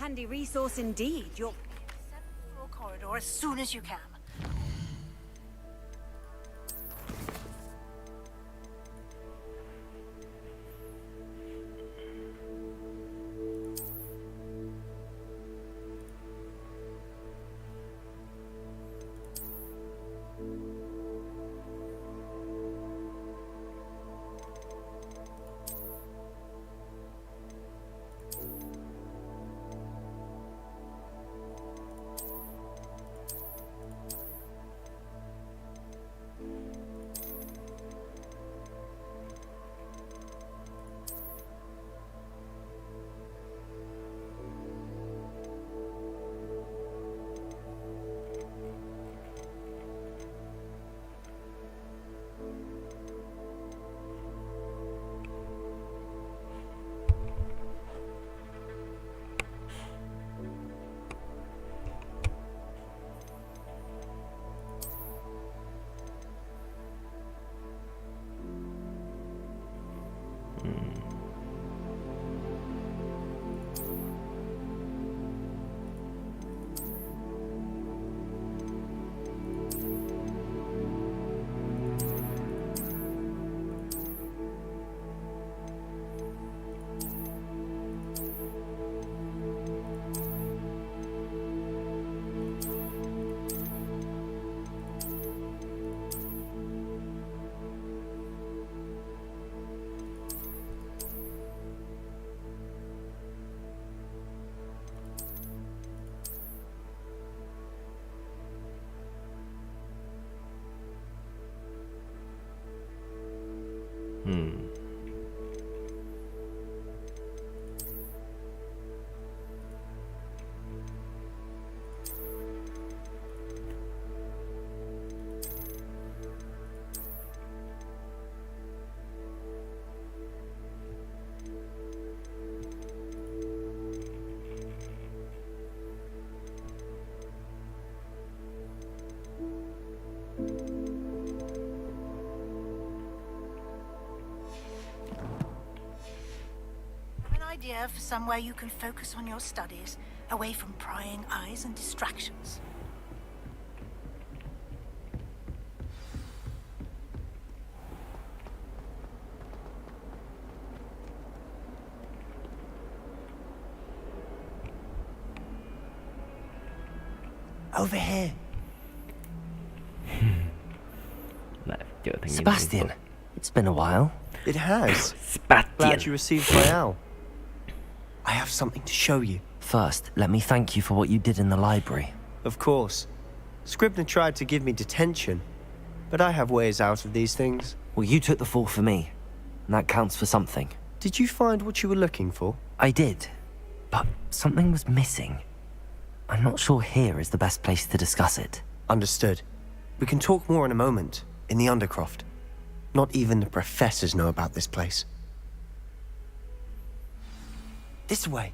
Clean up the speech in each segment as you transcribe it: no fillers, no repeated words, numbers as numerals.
Handy resource indeed. Your corridor as soon as you can. Idea for somewhere you can focus on your studies, away from prying eyes and distractions. Over here. Trở thành Sebastian, it's been a while. It has. Glad Sebastian. you received my owl. I have something to show you. First, let me thank you for what you did in the library. Of course. Scribner tried to give me detention, but I have ways out of these things. Well, you took the fall for me, and that counts for something. Did you find what you were looking for? I did, but something was missing. I'm not sure here is the best place to discuss it. Understood. We can talk more in a moment, in the Undercroft. Not even the professors know about this place. This way.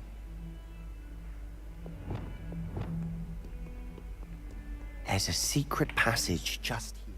There's a secret passage just here.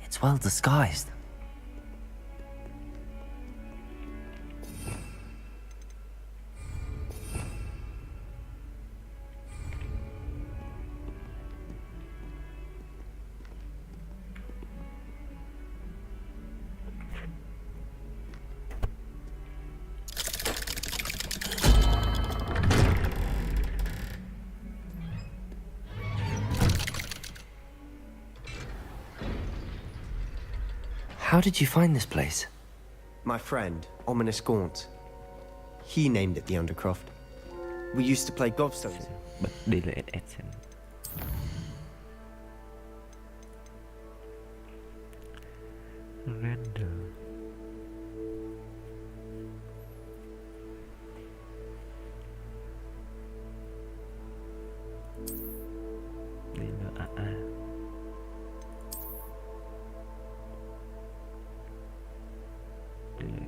It's well disguised. How did you find this place? My friend, Ominous Gaunt. He named it the Undercroft. We used to play gobstones. Bật đi là action. Render. Đây là Đây là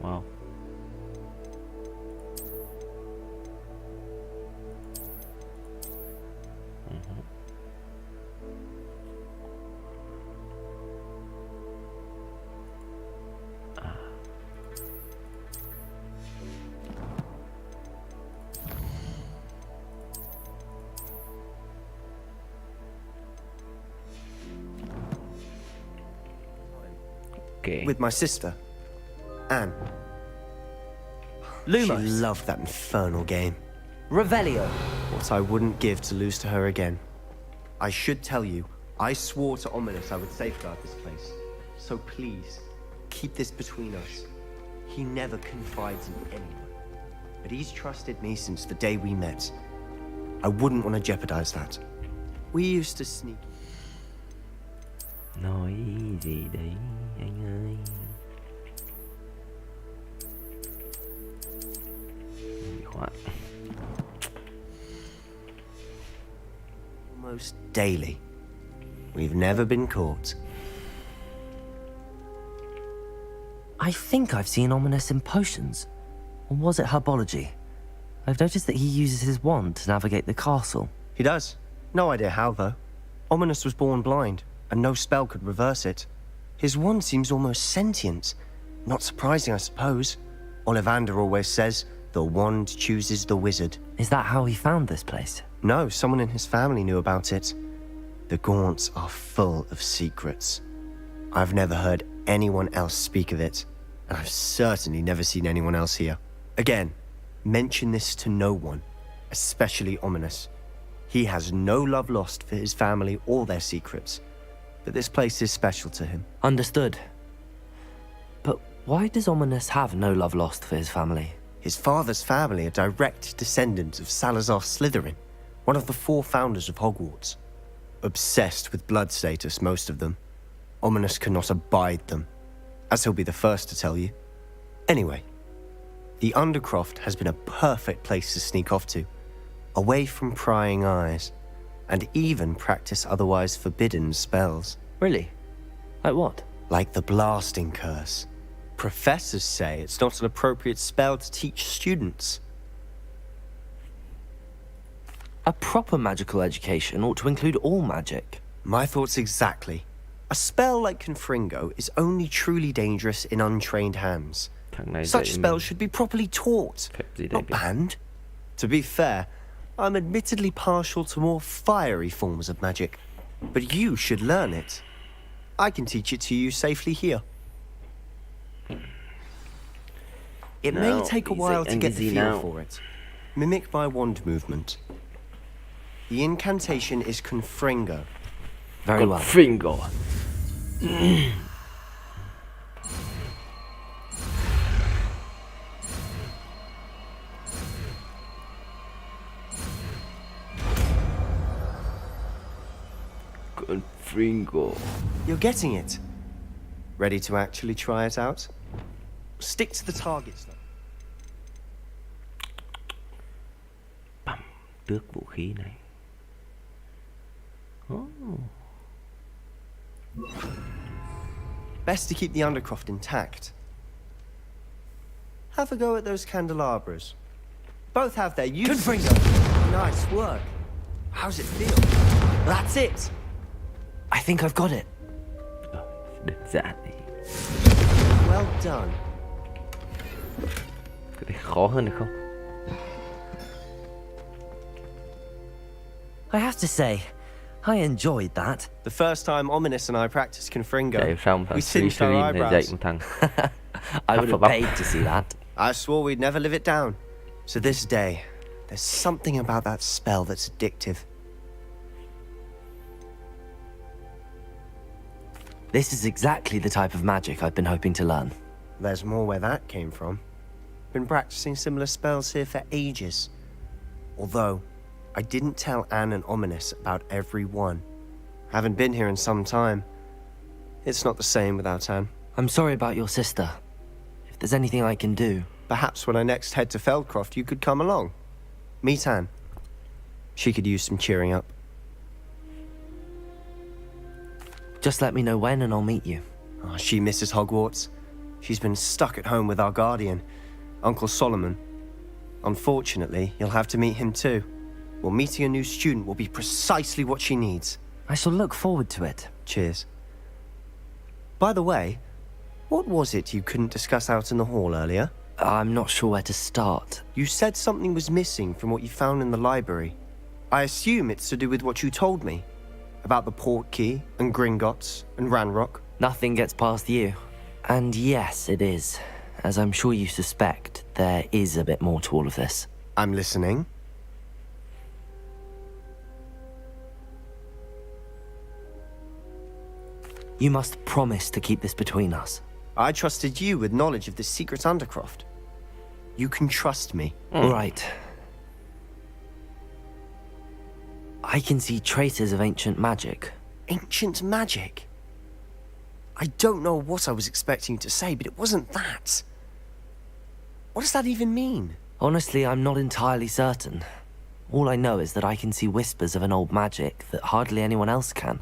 wow. Okay. With my sister, Anne. Lumos. She loved that infernal game. Revelio. What I wouldn't give to lose to her again. I should tell you, I swore to Ominous I would safeguard this place. So please, keep this between us. He never confides in anyone. But he's trusted me since the day we met. I wouldn't want to jeopardize that. We used to sneak. Nói gì đấy anh ơi? Bị khóa. Almost daily. We've never been caught. I think I've seen Ominous in potions. Or was it herbology? I've noticed that he uses his wand to navigate the castle. He does. No idea how, though. Ominous was born blind, and no spell could reverse it. His wand seems almost sentient. Not surprising, I suppose. Ollivander always says, the wand chooses the wizard. Is that how he found this place? No, someone in his family knew about it. The Gaunts are full of secrets. I've never heard anyone else speak of it, and I've certainly never seen anyone else here. Again, mention this to no one, especially Ominous. He has no love lost for his family or their secrets, but this place is special to him. Understood. But why does Ominous have no love lost for his family? His father's family are direct descendants of Salazar Slytherin, one of the 4 founders of Hogwarts. Obsessed with blood status, most of them. Ominous cannot abide them, as he'll be the first to tell you. Anyway, the Undercroft has been a perfect place to sneak off to, away from prying eyes, and even practice otherwise forbidden spells. Really? Like what? Like the blasting curse. Professors say it's not an appropriate spell to teach students. A proper magical education ought to include all magic. My thoughts exactly. A spell like Confringo is only truly dangerous in untrained hands. Such spells should be properly taught, not banned. To be fair, I'm admittedly partial to more fiery forms of magic, but you should learn it. I can teach it to you safely here. It may take a while to get the feel for it. Mimic my wand movement. The incantation is Confringo. Very well. Confringo. Confringo. You're getting it. Ready to actually try it out? Stick to the targets, though. Băm, tước vũ khí này. Oh. Best to keep the Undercroft intact. Have a go at those candelabras. Both have their uses. Nice work. How's it feel? That's it. I think I've got it. Đơn giản đi. Well done. Có thể khó hơn được không? I have to say, I enjoyed that. The first time Ominous and I practiced Confringo, Chạy xong thằng we singed our Slytherin này dạy eyebrows. một thằng I would have Hufflepuff. paid to see that. I swore we'd never live it down. So this day, there's something about that spell that's addictive. This is exactly the type of magic I've been hoping to learn. There's more where that came from. Been practicing similar spells here for ages. Although, I didn't tell Anne and Ominous about every one. Haven't been here in some time. It's not the same without Anne. I'm sorry about your sister. If there's anything I can do... Perhaps when I next head to Feldcroft, you could come along. Meet Anne. She could use some cheering up. Just let me know when and I'll meet you. Oh, she misses Hogwarts. She's been stuck at home with our guardian, Uncle Solomon. Unfortunately, you'll have to meet him too. Well, meeting a new student will be precisely what she needs. I shall look forward to it. Cheers. By the way, what was it you couldn't discuss out in the hall earlier? I'm not sure where to start. You said something was missing from what you found in the library. I assume it's to do with what you told me. About the Portkey and Gringotts and Ranrock. Nothing gets past you. And yes, it is. As I'm sure you suspect, there is a bit more to all of this. I'm listening. You must promise to keep this between us. I trusted you with knowledge of this secret Undercroft. You can trust me. Right. I can see traces of ancient magic. Ancient magic? I don't know what I was expecting you to say, but it wasn't that. What does that even mean? Honestly, I'm not entirely certain. All I know is that I can see whispers of an old magic that hardly anyone else can.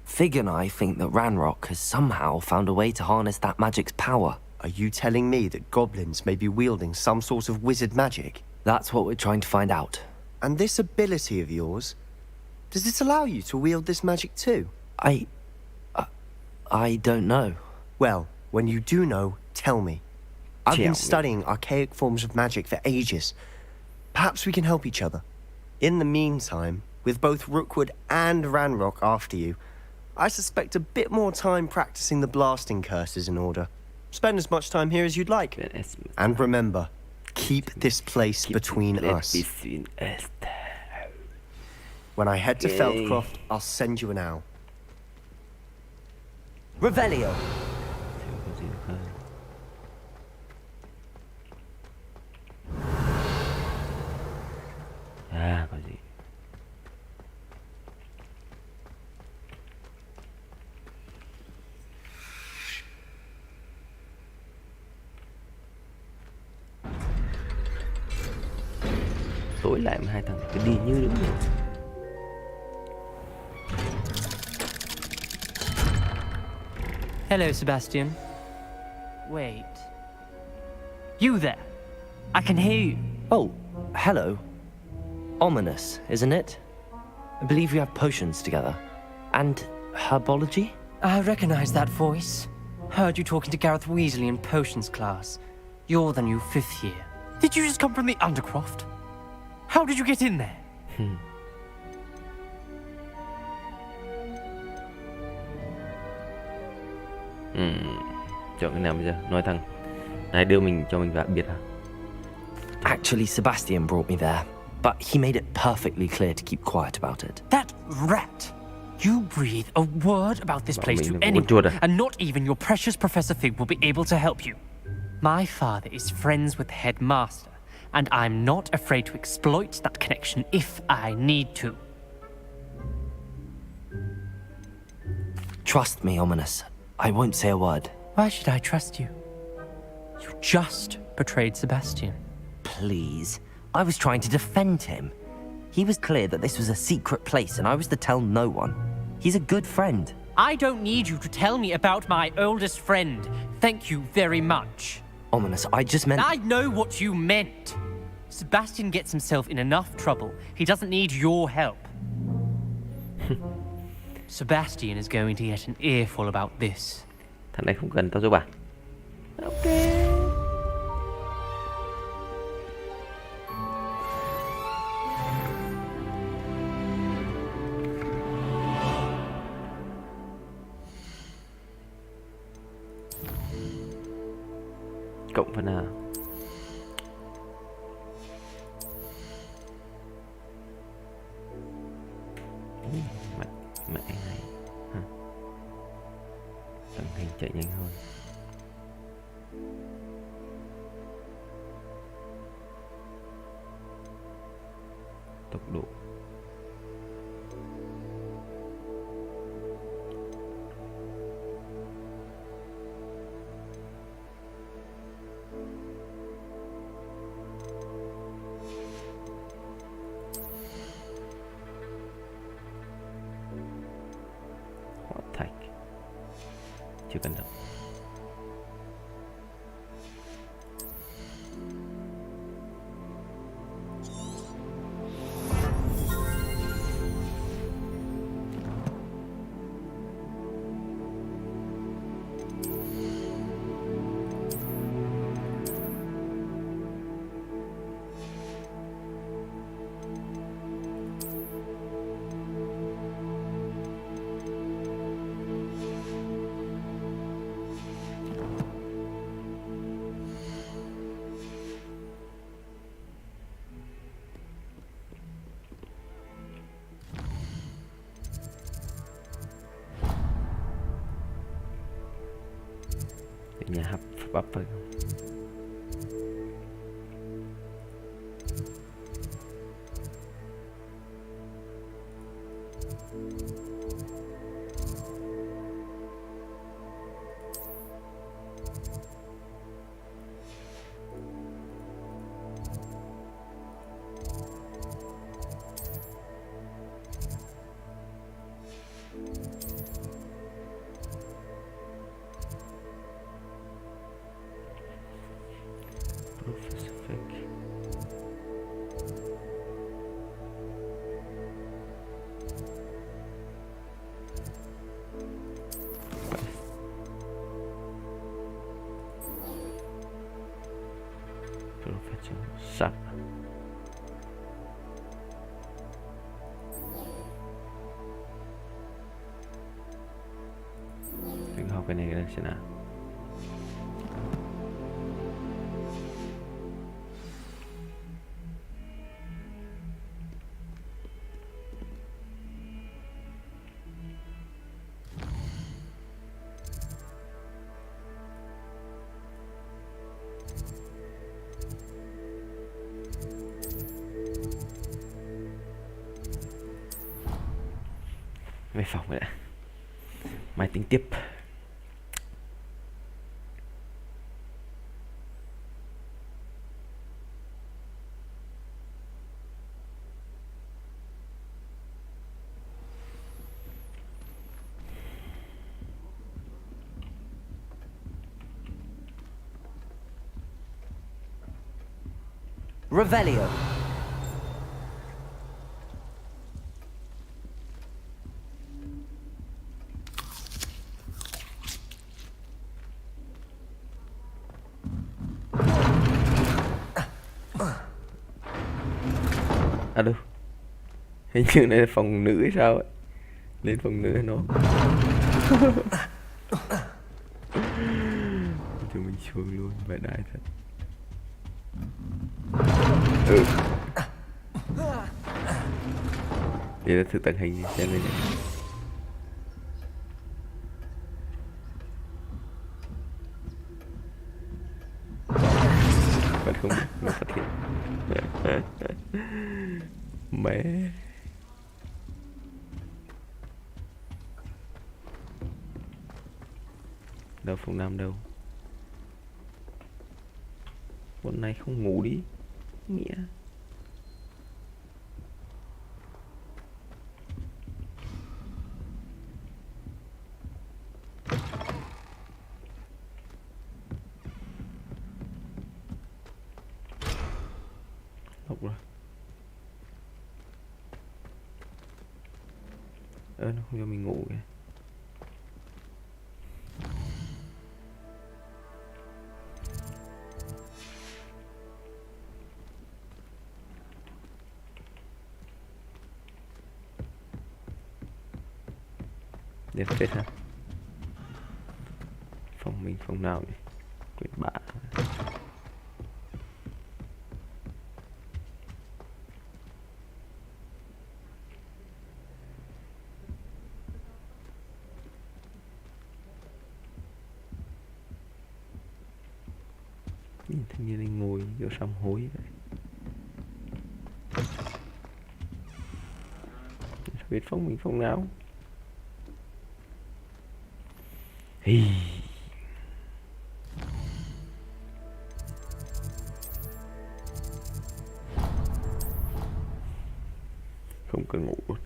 Fig and I think that Ranrock has somehow found a way to harness that magic's power. Are you telling me that goblins may be wielding some sort of wizard magic? That's what we're trying to find out. And this ability of yours, does it allow you to wield this magic too? I don't know. Well, when you do know, tell me. I've been studying archaic forms of magic for ages. Perhaps we can help each other. In the meantime, with both Rookwood and Ranrock after you, I suspect a bit more time practicing the blasting curse is in order. Spend as much time here as you'd like. And remember, keep this place between us. When I head to Feldcroft, I'll send you an owl. Revelio. À, có gì? Tối lại mà hai thằng cứ đi như đúng rồi. Hello, Sebastian. Wait. You there? I can hear you. Oh, hello. Ominous, isn't it? I believe we have potions together. And herbology? I recognize that voice. Heard you talking to Gareth Weasley in potions class. You're the new 5th year. Did you just come from the Undercroft? How did you get in there? Chọn cái nào bây giờ? Nói thằng này đưa mình cho mình bạn biệt hả? Actually, Sebastian brought me there, but he made it perfectly clear to keep quiet about it. That rat! You breathe a word about this place to anyone, and not even your precious Professor Fig will be able to help you. My father is friends with the headmaster, and I'm not afraid to exploit that connection if I need to. Trust me, Ominous. I won't say a word. Why should I trust you? You just betrayed Sebastian. Please. I was trying to defend him. He was clear that this was a secret place and I was to tell no one. He's a good friend. I don't need you to tell me about my oldest friend. Thank you very much. Ominous, I just meant... I know what you meant. Sebastian gets himself in enough trouble. He doesn't need your help. Sebastian is going to get an earful about this. Thằng này không cần tao giúp à? Ok. Cộng phần nào? Mẹ này ha. Thằng hành chạy nhanh hơn. Tốc độ. Chưa cần đâu. Nhà hấp bắp phải không? Sạc. Mình học cái này cái xem nào. Về phòng rồi đã. Mai tính tiếp. Revelio. À đâu, hình như đây là phòng nữ hay sao ấy. Lên phòng nữ nó thì mình xuống luôn, vãi đái thật. Để là thử tàng hình xem đây này. Vẫn không nó phát hiện. Mẹ. Đâu phòng nam đâu. Bọn này không ngủ đi. Nghĩa. Học rồi. Nó không cho mình ngủ kìa. Để phết ha. Phòng mình phòng nào nhỉ? Quyển bạ. Nhìn thanh niên anh ngồi kiểu sám hối vậy. Biết phong mình phong nào. Hi. Không cần ngủ luôn.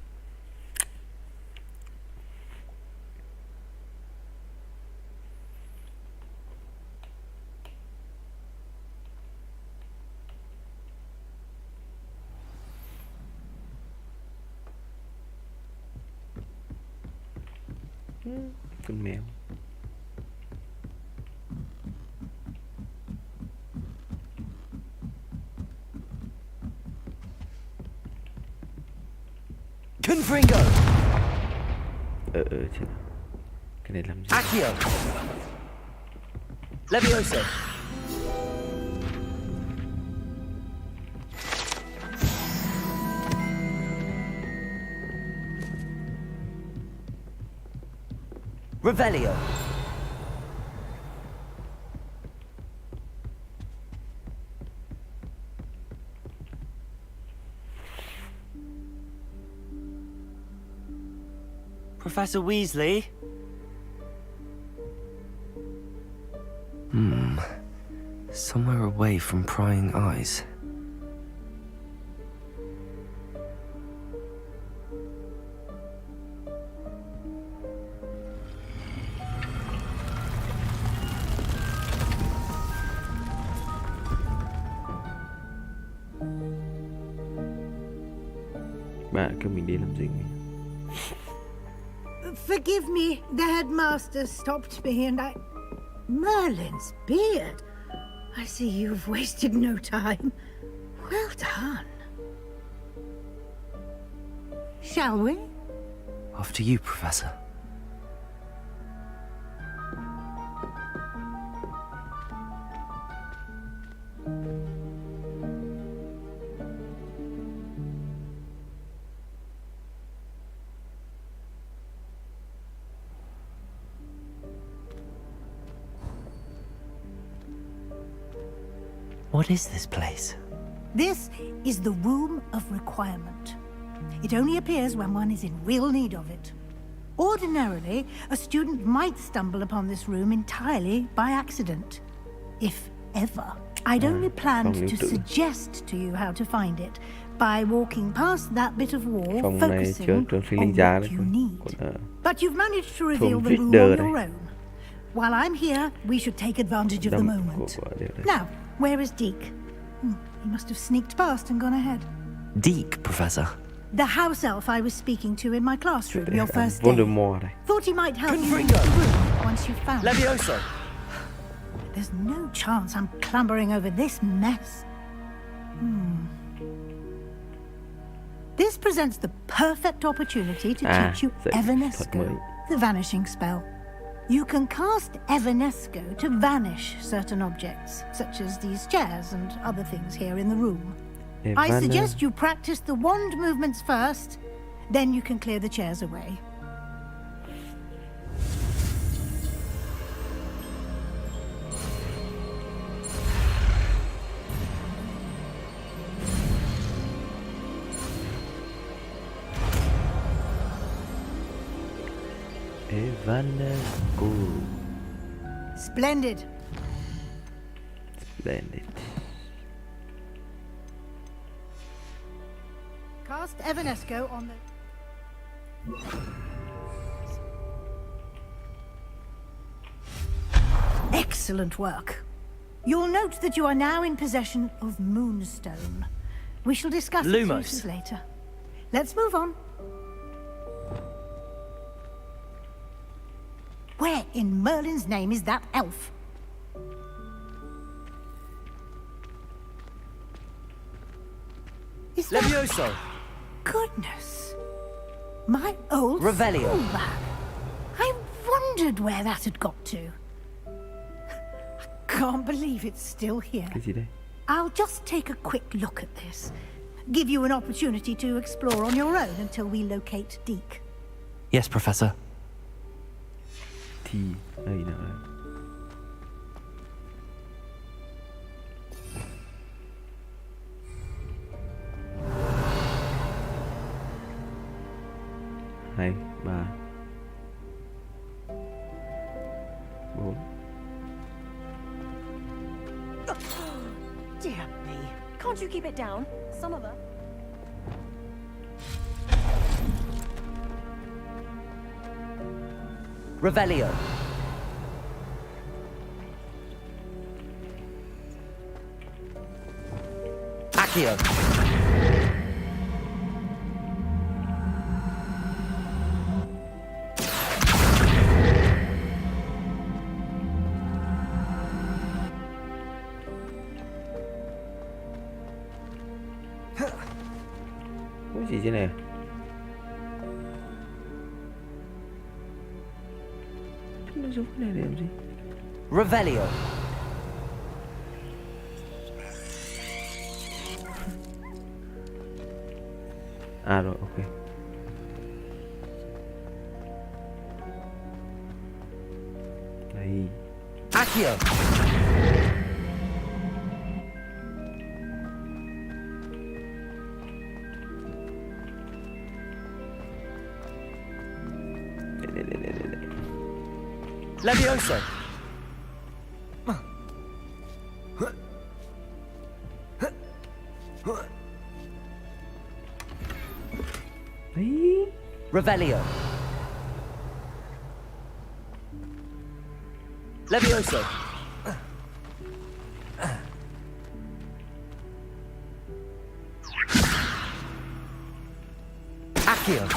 Con mèo. Confringo. Chứ cái này làm gì? Accio. Levioso. Revelio. Professor Weasley? Somewhere away from prying eyes. Bà kêu mình đi làm gì nhỉ? Forgive me, the headmaster stopped me and Merlin's beard. I see you've wasted no time. Well done. Shall we? Off to you, Professor. What is this place? This is the Room of Requirement. It only appears when one is in real need of it. Ordinarily, a student might stumble upon this room entirely by accident. If ever. I'd only planned to suggest to you how to find it by walking past that bit of wall, focusing on what you need. But you've managed to reveal the room on your own. While I'm here, we should take advantage of the moment. Now, where is Deke? He must have sneaked past and gone ahead. Deke, Professor. The house elf I was speaking to in my classroom your first day. Thought he might help you in the room once you found it. Levioso. There's no chance I'm clambering over this mess. This presents the perfect opportunity to teach you Evanesco, the vanishing spell. You can cast Evanesco to vanish certain objects, such as these chairs and other things here in the room. I suggest you practice the wand movements first, then you can clear the chairs away. Evanesco. Splendid. Splendid. Cast Evanesco on the... Excellent work. You'll note that you are now in possession of Moonstone. We shall discuss its uses later. Let's move on. Where in Merlin's name is that elf? Is that... Levioso. Goodness. My old Revelio. school bag. I wondered where that had got to. I can't believe it's still here. Cái gì đây? I'll just take a quick look at this. Give you an opportunity to explore on your own until we locate Deke. Yes, Professor. Thì đây nào đây. Hai, ba, bốn. Dear me. Can't you keep it down? Some of us. Revelio. Accio. Cái gì thế này? Nó giống cái này để làm gì? Revelio. À rồi, ok. Đây. Accio. Đây. Levioso. Đấy. Revelio. Levioso. Accio.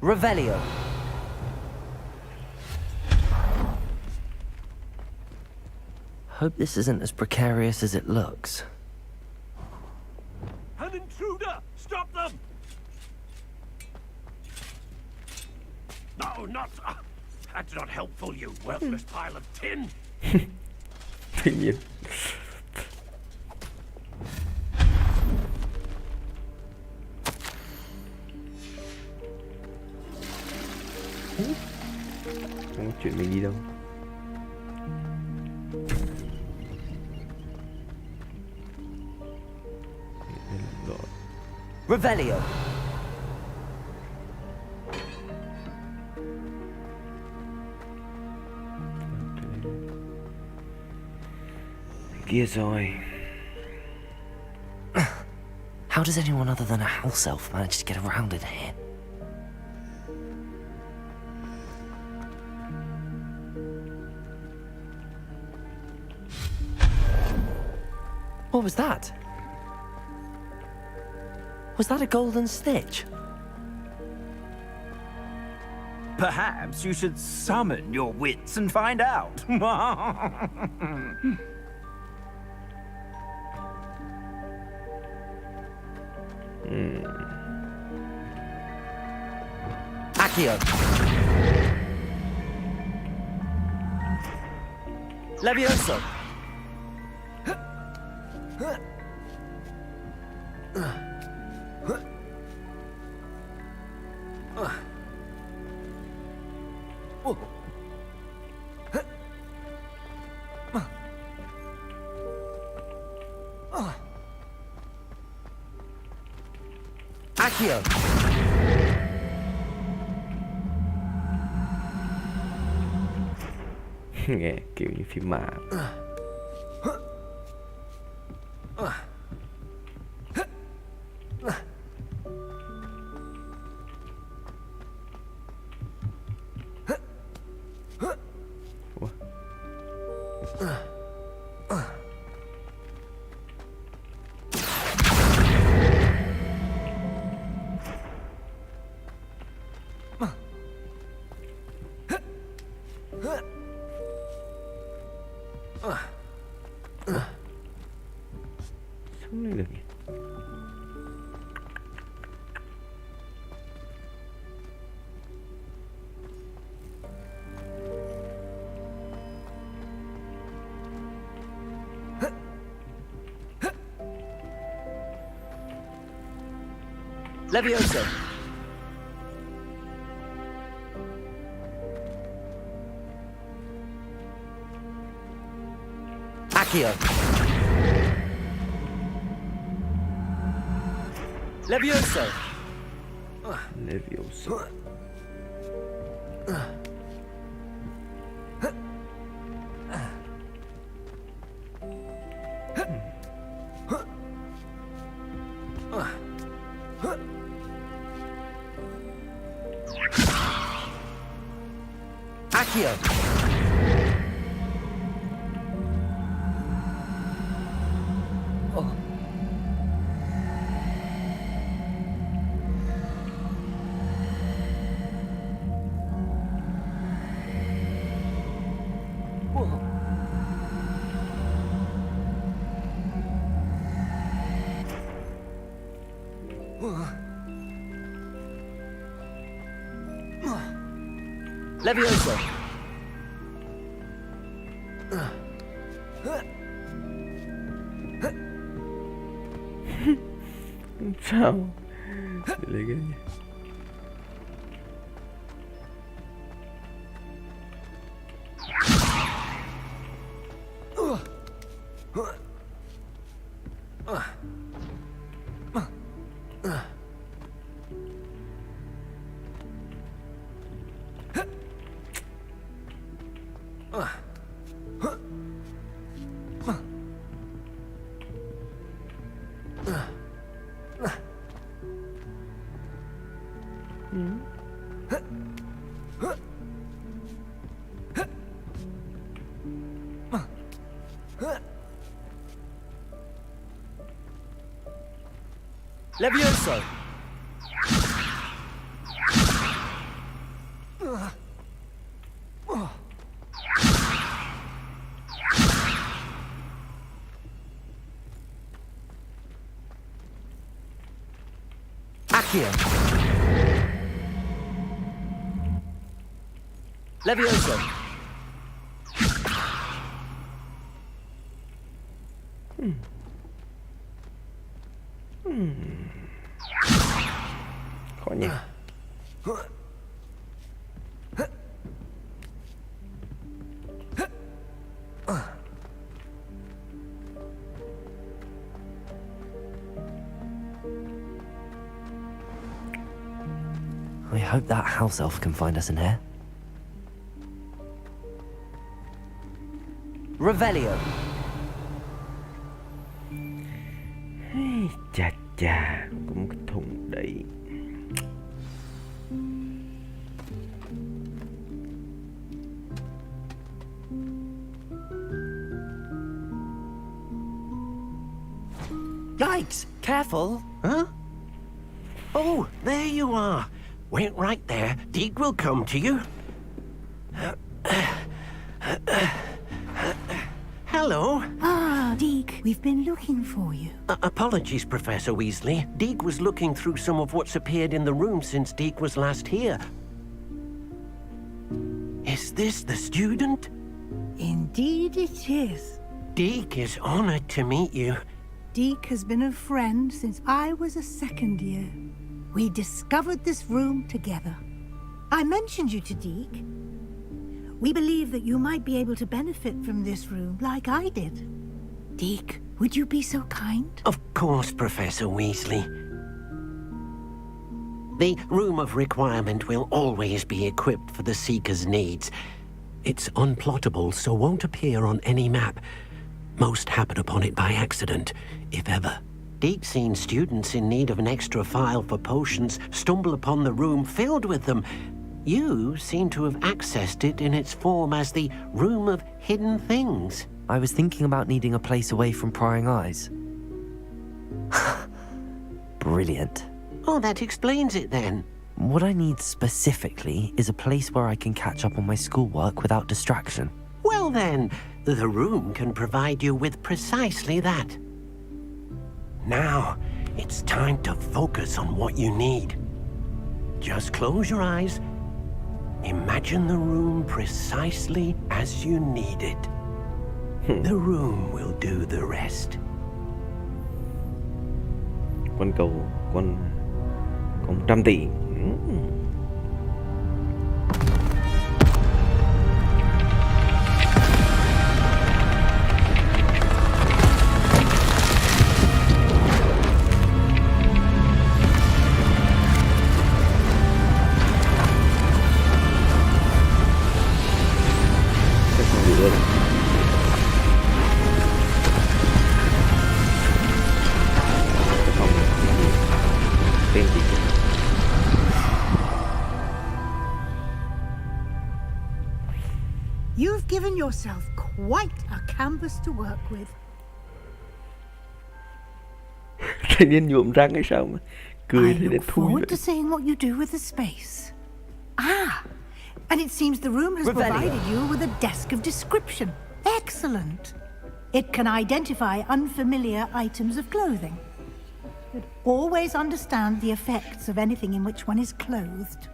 Revelio. Hope this isn't as precarious as it looks. An intruder! Stop them! No, not... that's not helpful, you worthless pile of tin! Tự nhiên. Không có chuyện mình đi đâu. Revelio. Kia rồi. How does anyone other than a house elf manage to get around in here? What was that? Was that a golden snitch? Perhaps you should summon your wits and find out. Accio. Levioso. Accio. Nghe kiểu như phim ma. Ủa? Xuống đây được nhỉ? Levioso. Accio. Levioso. Levioso. Accio. Levioso. Sao? Lấy cái gì? Levioso. Accio. Levioso. Khó nhỉ? I hope that house elf can find us in here. Revelio. Chà chà, có một cái thùng đấy. Yikes! Careful! Huh? Oh, there you are. Wait right there. Deke will come to you. Hello. Ah, Deke, we've been looking for you. Apologies, Professor Weasley. Deke was looking through some of what's appeared in the room since Deke was last here. Is this the student? Indeed it is. Deke is honored to meet you. Deke has been a friend since I was a second year. We discovered this room together. I mentioned you to Deke. We believe that you might be able to benefit from this room like I did. Deke, would you be so kind? Of course, Professor Weasley. The Room of Requirement will always be equipped for the Seeker's needs. It's unplottable, so won't appear on any map. Most happen upon it by accident, if ever. Deke's seen students in need of an extra file for potions stumble upon the room filled with them. You seem to have accessed it in its form as the room of hidden things. I was thinking about needing a place away from prying eyes. Brilliant. Oh, that explains it then. What I need specifically is a place where I can catch up on my schoolwork without distraction. Well then, the room can provide you with precisely that. Now, it's time to focus on what you need. Just close your eyes. Imagine the room precisely as you need it. The room will do the rest. Con trăm tỷ. You've given yourself quite a canvas to work with. Tự nhiên nhuộm răng hay sao mà cười I thì đến look thui forward vậy. to seeing what you do with the space. Ah, and it seems the room has provided you with a desk of description. Excellent. It can identify unfamiliar items of clothing. But always understand the effects of anything in which one is clothed.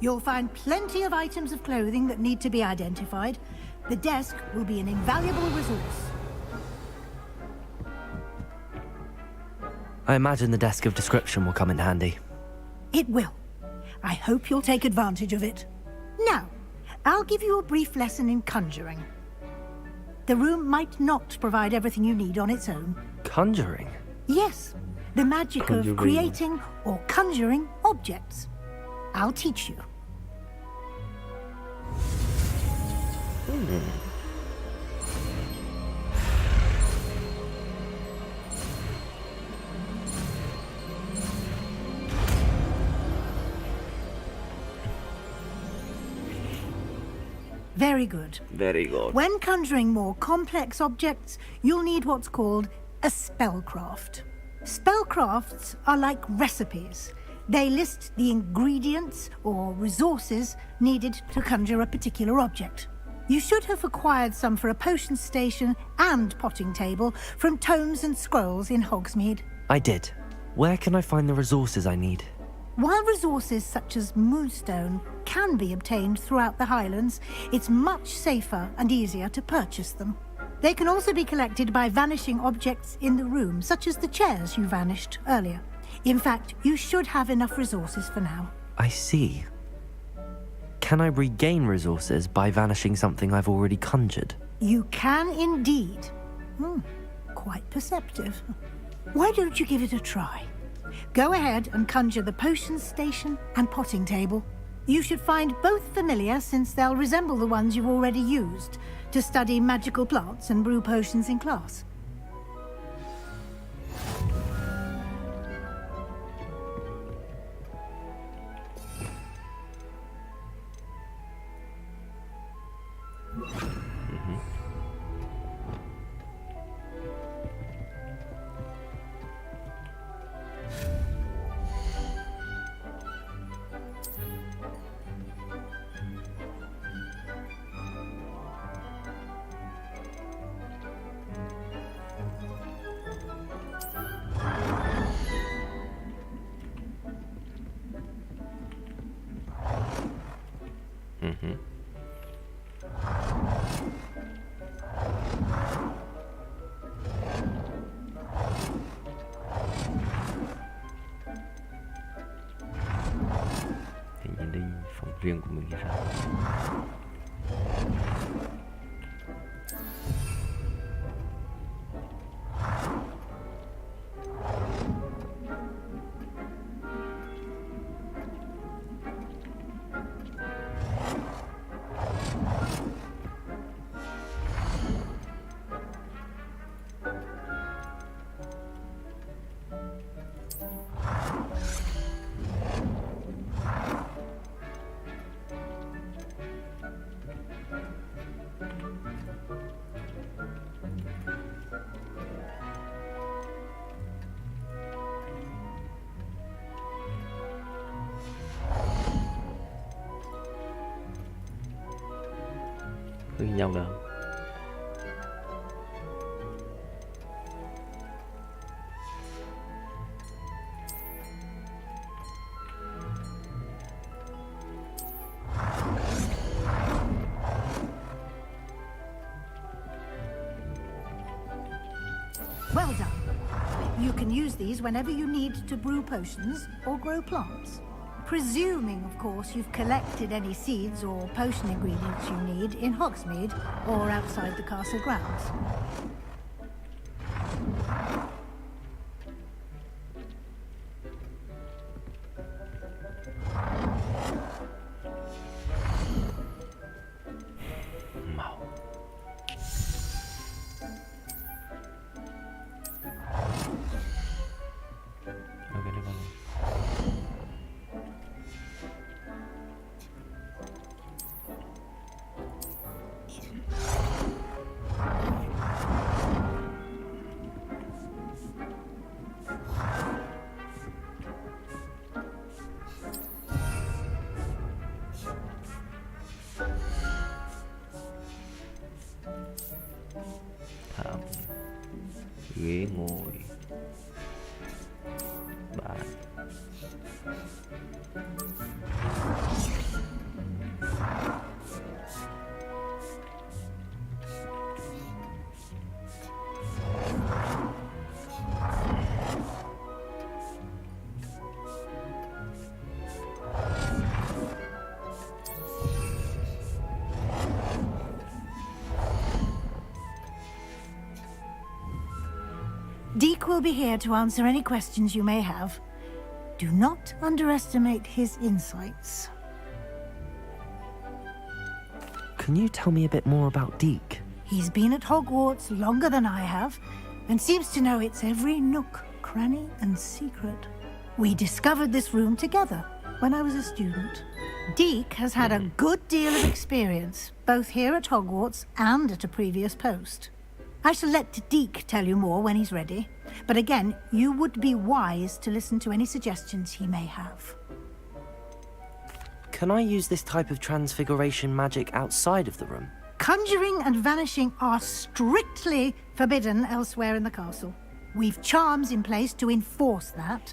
You'll find plenty of items of clothing that need to be identified. The desk will be an invaluable resource. I imagine the desk of description will come in handy. It will. I hope you'll take advantage of it. Now, I'll give you a brief lesson in conjuring. The room might not provide everything you need on its own. Conjuring? Yes, the magic of creating or conjuring objects. I'll teach you. Very good. Very good. When conjuring more complex objects, you'll need what's called a spellcraft. Spellcrafts are like recipes. They list the ingredients or resources needed to conjure a particular object. You should have acquired some for a potion station and potting table from tomes and scrolls in Hogsmeade. I did. Where can I find the resources I need? While resources such as moonstone can be obtained throughout the Highlands, it's much safer and easier to purchase them. They can also be collected by vanishing objects in the room, such as the chairs you vanished earlier. In fact, you should have enough resources for now. I see. Can I regain resources by vanishing something I've already conjured? You can indeed. Quite perceptive. Why don't you give it a try? Go ahead and conjure the potion station and potting table. You should find both familiar, since they'll resemble the ones you've already used to study magical plants and brew potions in class. Hình như đây phòng riêng của mình hay sao? Có nhìn nhau được không? Well done. You can use these whenever you need to brew potions or grow plants. Presuming, of course, you've collected any seeds or potion ingredients you need in Hogsmeade or outside the castle grounds. Ghế ngồi, bàn. Deke will be here to answer any questions you may have. Do not underestimate his insights. Can you tell me a bit more about Deke? He's been at Hogwarts longer than I have, and seems to know its every nook, cranny, and secret. We discovered this room together when I was a student. Deke has had a good deal of experience, both here at Hogwarts and at a previous post. I shall let Deke tell you more when he's ready, but again, you would be wise to listen to any suggestions he may have. Can I use this type of transfiguration magic outside of the room? Conjuring and vanishing are strictly forbidden elsewhere in the castle. We've charms in place to enforce that.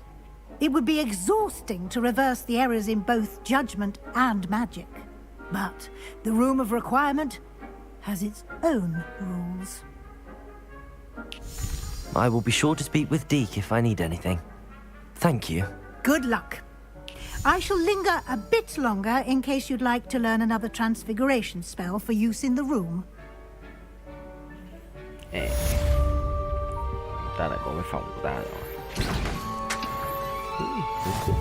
It would be exhausting to reverse the errors in both judgment and magic. But the Room of Requirement has its own rules. I will be sure to speak with Deke if I need anything. Thank you. Good luck. I shall linger a bit longer in case you'd like to learn another transfiguration spell for use in the room. Ta lại có cái phòng của ta rồi. Cuối cùng.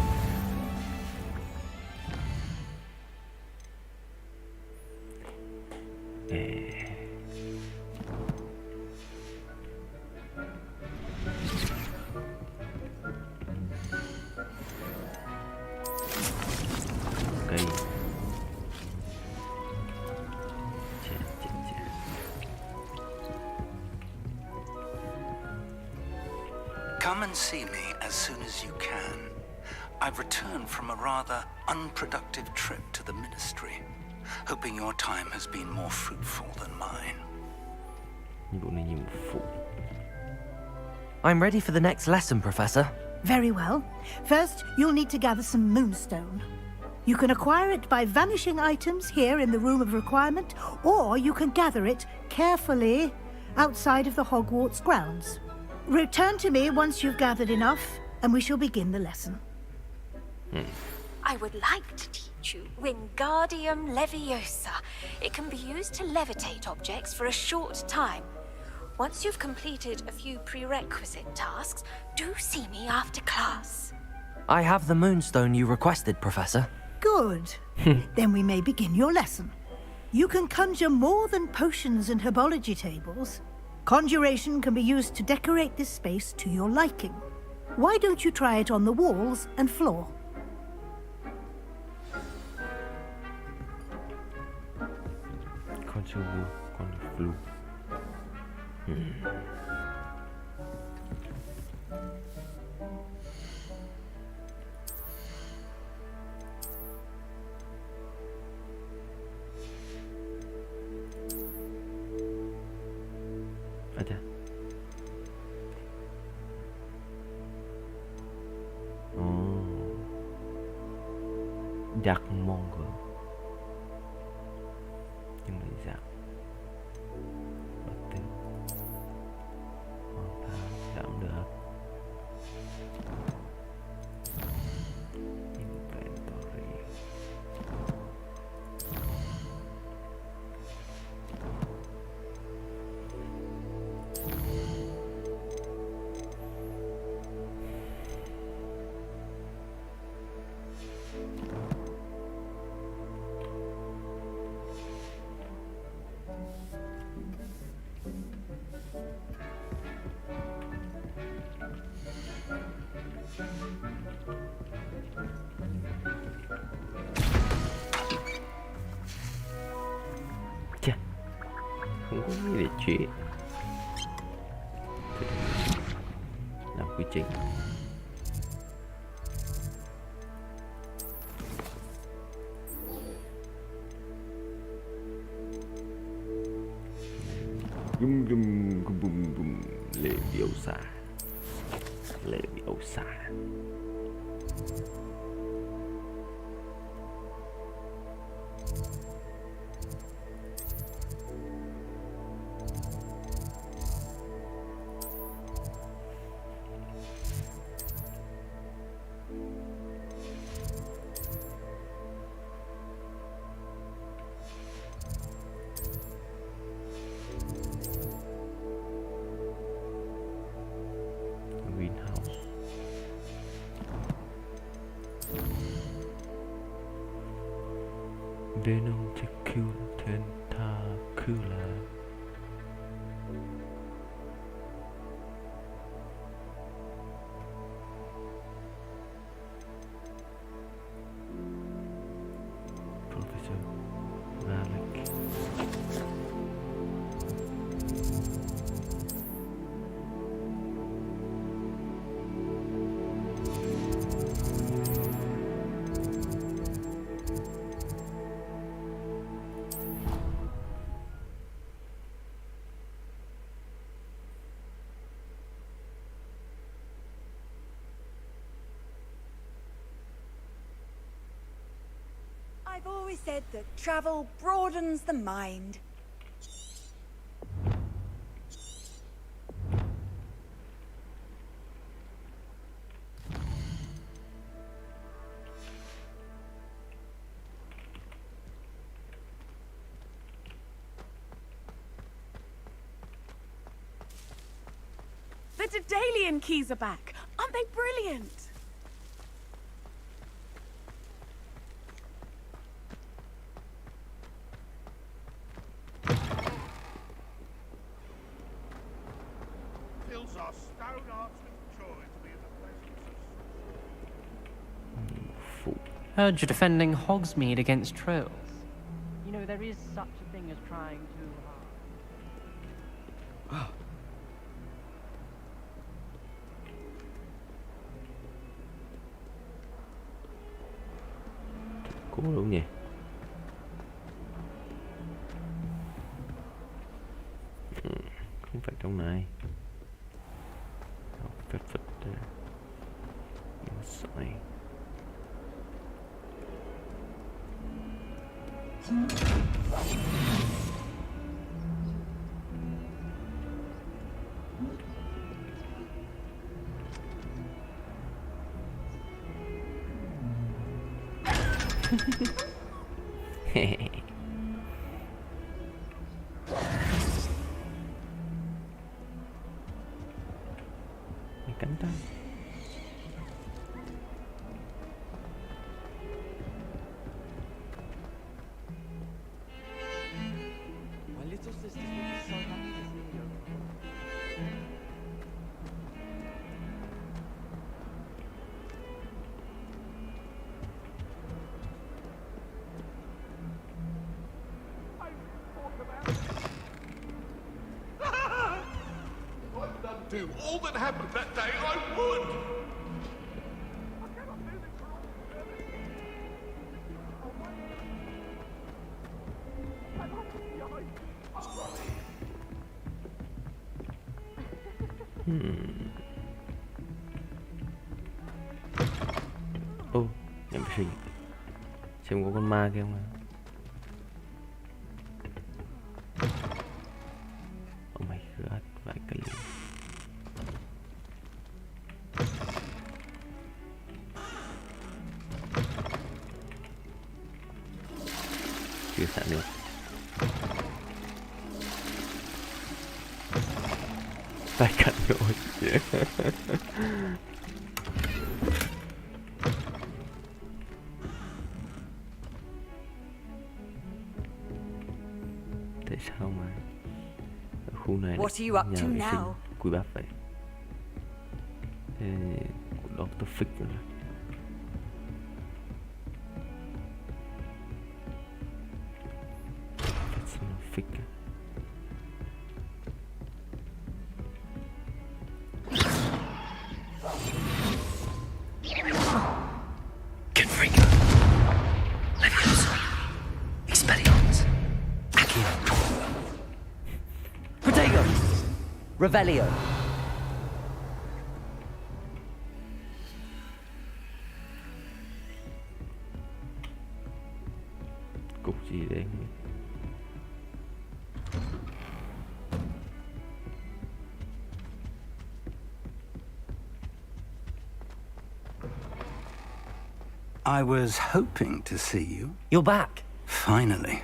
Come and see me as soon as you can. I've returned from a rather unproductive trip to the Ministry, hoping your time has been more fruitful than mine. I'm ready for the next lesson, Professor. Very well. First, you'll need to gather some moonstone. You can acquire it by vanishing items here in the Room of Requirement, or you can gather it carefully outside of the Hogwarts grounds. Return to me once you've gathered enough, and we shall begin the lesson. I would like to teach you Wingardium Leviosa. It can be used to levitate objects for a short time. Once you've completed a few prerequisite tasks, do see me after class. I have the moonstone you requested, Professor. Good. Then we may begin your lesson. You can conjure more than potions and herbology tables. Conjuration can be used to decorate this space to your liking. Why don't you try it on the walls and floor? Dark Mongol. Nhưng mà dạng bất tử giảm được inventory. Không có gì để chuyển làm quy trình. Bum lệ biểu xạ, lệ biểu xạ. Venom tentacular. Professor Malik. I've always said that travel broadens the mind. The Daedalian keys are back. Aren't they brilliant? Fills our stone hearts with joy to be in the presence of Heard you're defending Hogsmeade against trolls. You know, there is such a thing as trying too hard. Cố đúng nhỉ? Không phải trong này. Phết phết sợi. Cánh tay. My little sister's been so happy to see you. do all that happened that day, I would! Ô, nhầm suy. Xem có con ma kia không nào. Oh my god, vãi cả lửa. Chưa xả được. Tay cạnh rồi. Tại sao mà ở khu này What are you up nhà to vệ sinh now? cùi bắp vậy? Của Dr. Fick rồi. Fick. Confringo. Leviosa. Expelliarmus. Accio. Protego! Revelio. Cục gì đấy? I was hoping to see you. You're back. Finally.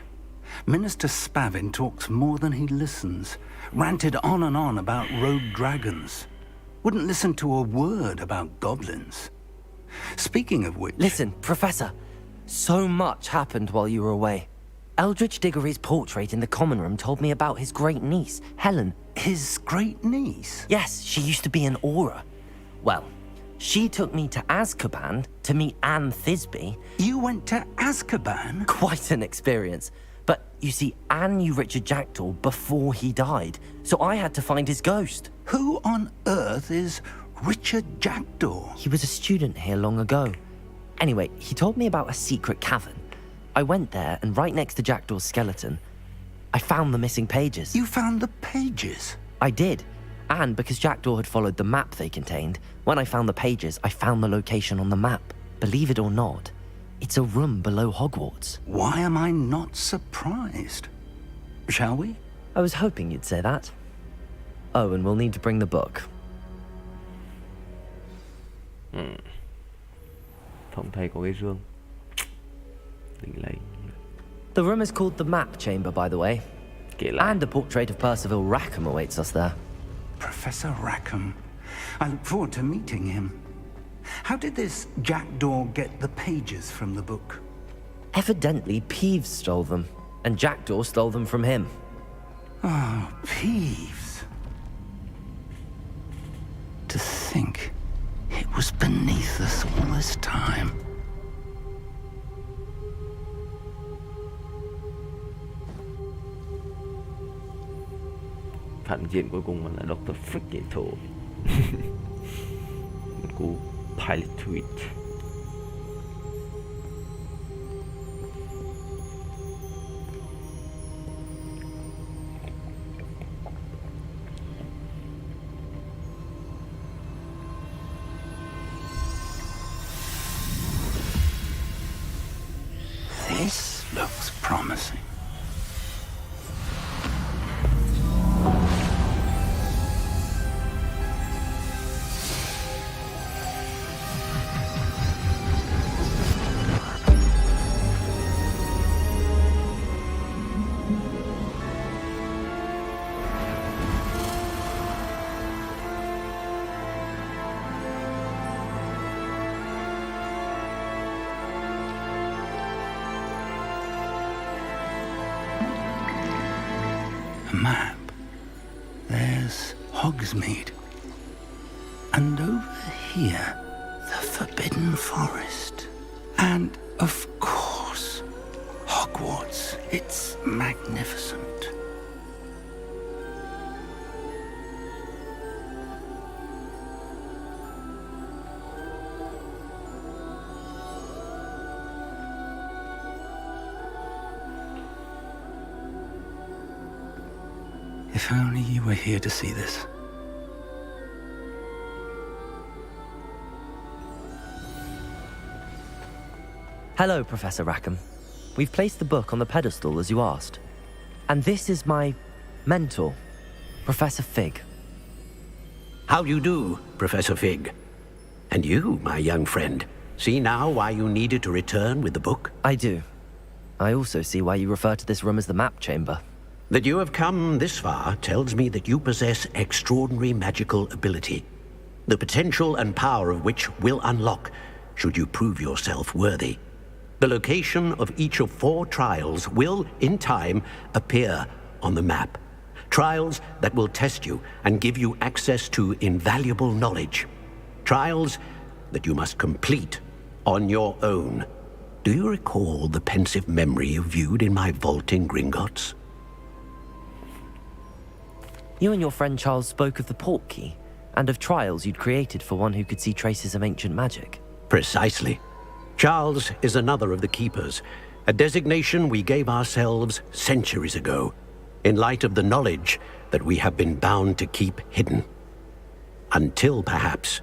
Minister Spavin talks more than he listens. Ranted on and on about rogue dragons. Wouldn't listen to a word about goblins. Speaking of which... Listen, Professor. So much happened while you were away. Eldridge Diggory's portrait in the common room told me about his great niece, Helen. His great niece? Yes, she used to be an Auror. Well, she took me to Azkaban to meet Anne Thisbe. You went to Azkaban? Quite an experience. But you see, Anne knew Richard Jackdaw before he died, so I had to find his ghost. Who on earth is Richard Jackdaw? He was a student here long ago. Anyway, he told me about a secret cavern. I went there, and right next to Jackdaw's skeleton, I found the missing pages. You found the pages? I did. And because Jackdaw had followed the map they contained, when I found the pages, I found the location on the map. Believe it or not, it's a room below Hogwarts. Why am I not surprised? Shall we? I was hoping you'd say that. Oh, and we'll need to bring the book. Phòng thầy có cái rương. Đừng lấy. The room is called the Map Chamber, by the way. And a portrait of Percival Rackham awaits us there. Professor Rackham. I look forward to meeting him. How did this Jackdaw get the pages from the book? Evidently, Peeves stole them, and Jackdaw stole them from him. Oh, Peeves. To think it was beneath us all this time. Phản diện cuối cùng là Dr. Frick vậy thôi. Một cú pilot tweet. This looks promising. Map. There's Hogsmeade. And over here, the Forbidden Forest. And, of course, Hogwarts. It's magnificent. If only you were here to see this. Hello, Professor Rackham. We've placed the book on the pedestal as you asked. And this is my mentor, Professor Fig. How do you do, Professor Fig? And you, my young friend, see now why you needed to return with the book? I do. I also see why you refer to this room as the map chamber. That you have come this far tells me that you possess extraordinary magical ability, the potential and power of which will unlock should you prove yourself worthy. The location of each of 4 trials will, in time, appear on the map. Trials that will test you and give you access to invaluable knowledge. Trials that you must complete on your own. Do you recall the pensive memory you viewed in my vault in Gringotts? You and your friend Charles spoke of the Portkey, and of trials you'd created for one who could see traces of ancient magic. Precisely. Charles is another of the Keepers, a designation we gave ourselves centuries ago, in light of the knowledge that we have been bound to keep hidden. Until, perhaps,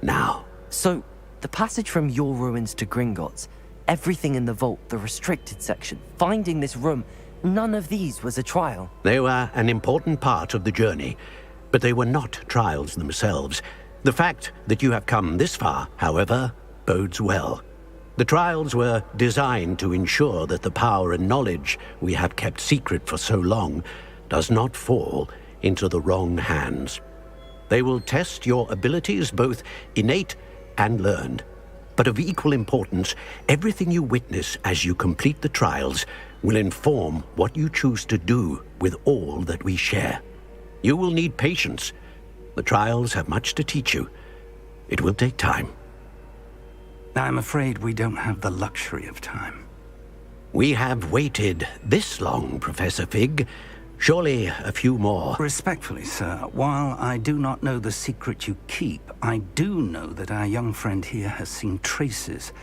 now. So, the passage from your ruins to Gringotts, everything in the vault, the restricted section, finding this room, none of these was a trial. They were an important part of the journey, but they were not trials themselves. The fact that you have come this far, however, bodes well. The trials were designed to ensure that the power and knowledge we have kept secret for so long does not fall into the wrong hands. They will test your abilities, both innate and learned. But of equal importance, everything you witness as you complete the trials will inform what you choose to do with all that we share. You will need patience. The trials have much to teach you. It will take time. I'm afraid we don't have the luxury of time. We have waited this long, Professor Fig. Surely a few more. Respectfully, sir, while I do not know the secret you keep, I do know that our young friend here has seen traces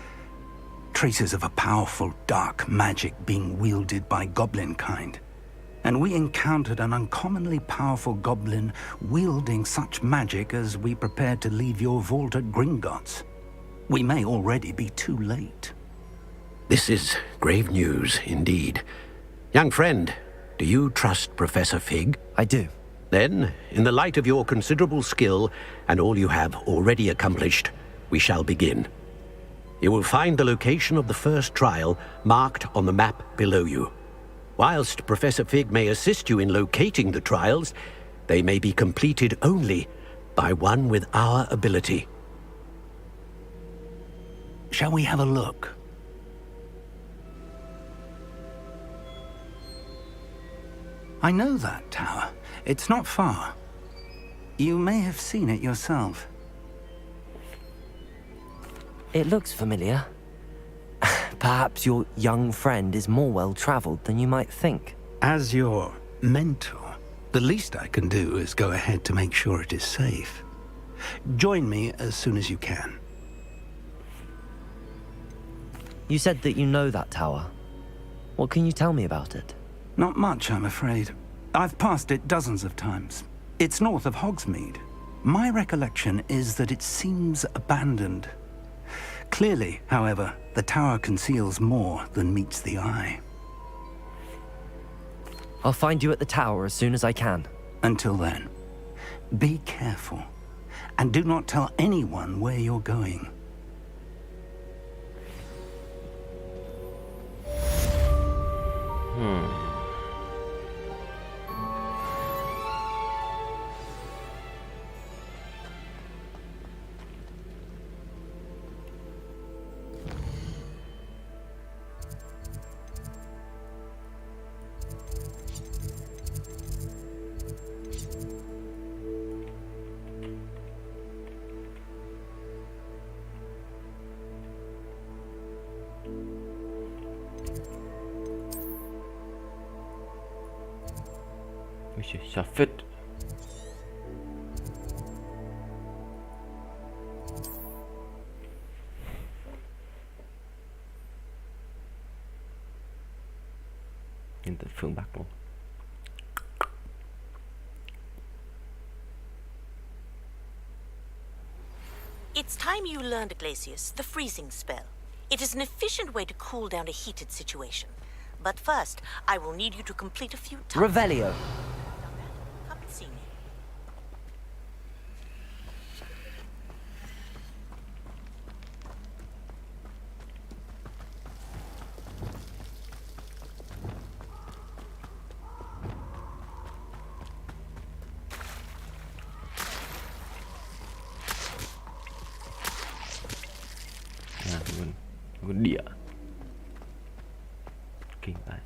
of a powerful dark magic being wielded by goblin kind. And we encountered an uncommonly powerful goblin wielding such magic as we prepared to leave your vault at Gringotts. We may already be too late. This is grave news indeed. Young friend, do you trust Professor Fig? I do. Then, in the light of your considerable skill and all you have already accomplished, we shall begin. You will find the location of the first trial marked on the map below you. Whilst Professor Fig may assist you in locating the trials, they may be completed only by one with our ability. Shall we have a look? I know that tower. It's not far. You may have seen it yourself. It looks familiar. Perhaps your young friend is more well-traveled than you might think. As your mentor, the least I can do is go ahead to make sure it is safe. Join me as soon as you can. You said that you know that tower. What can you tell me about it? Not much, I'm afraid. I've passed it dozens of times. It's north of Hogsmeade. My recollection is that it seems abandoned. Clearly, however, the tower conceals more than meets the eye. I'll find you at the tower as soon as I can. Until then, be careful, and do not tell anyone where you're going. Sao phết. Nhìn từ phương Bắc luôn. It's time you learned, Iglesias, the freezing spell. It is an efficient way to cool down a heated situation. But first, I will need you to complete a few tasks. Revelio. Come and see me. Nguồn địa. Kinh vậy.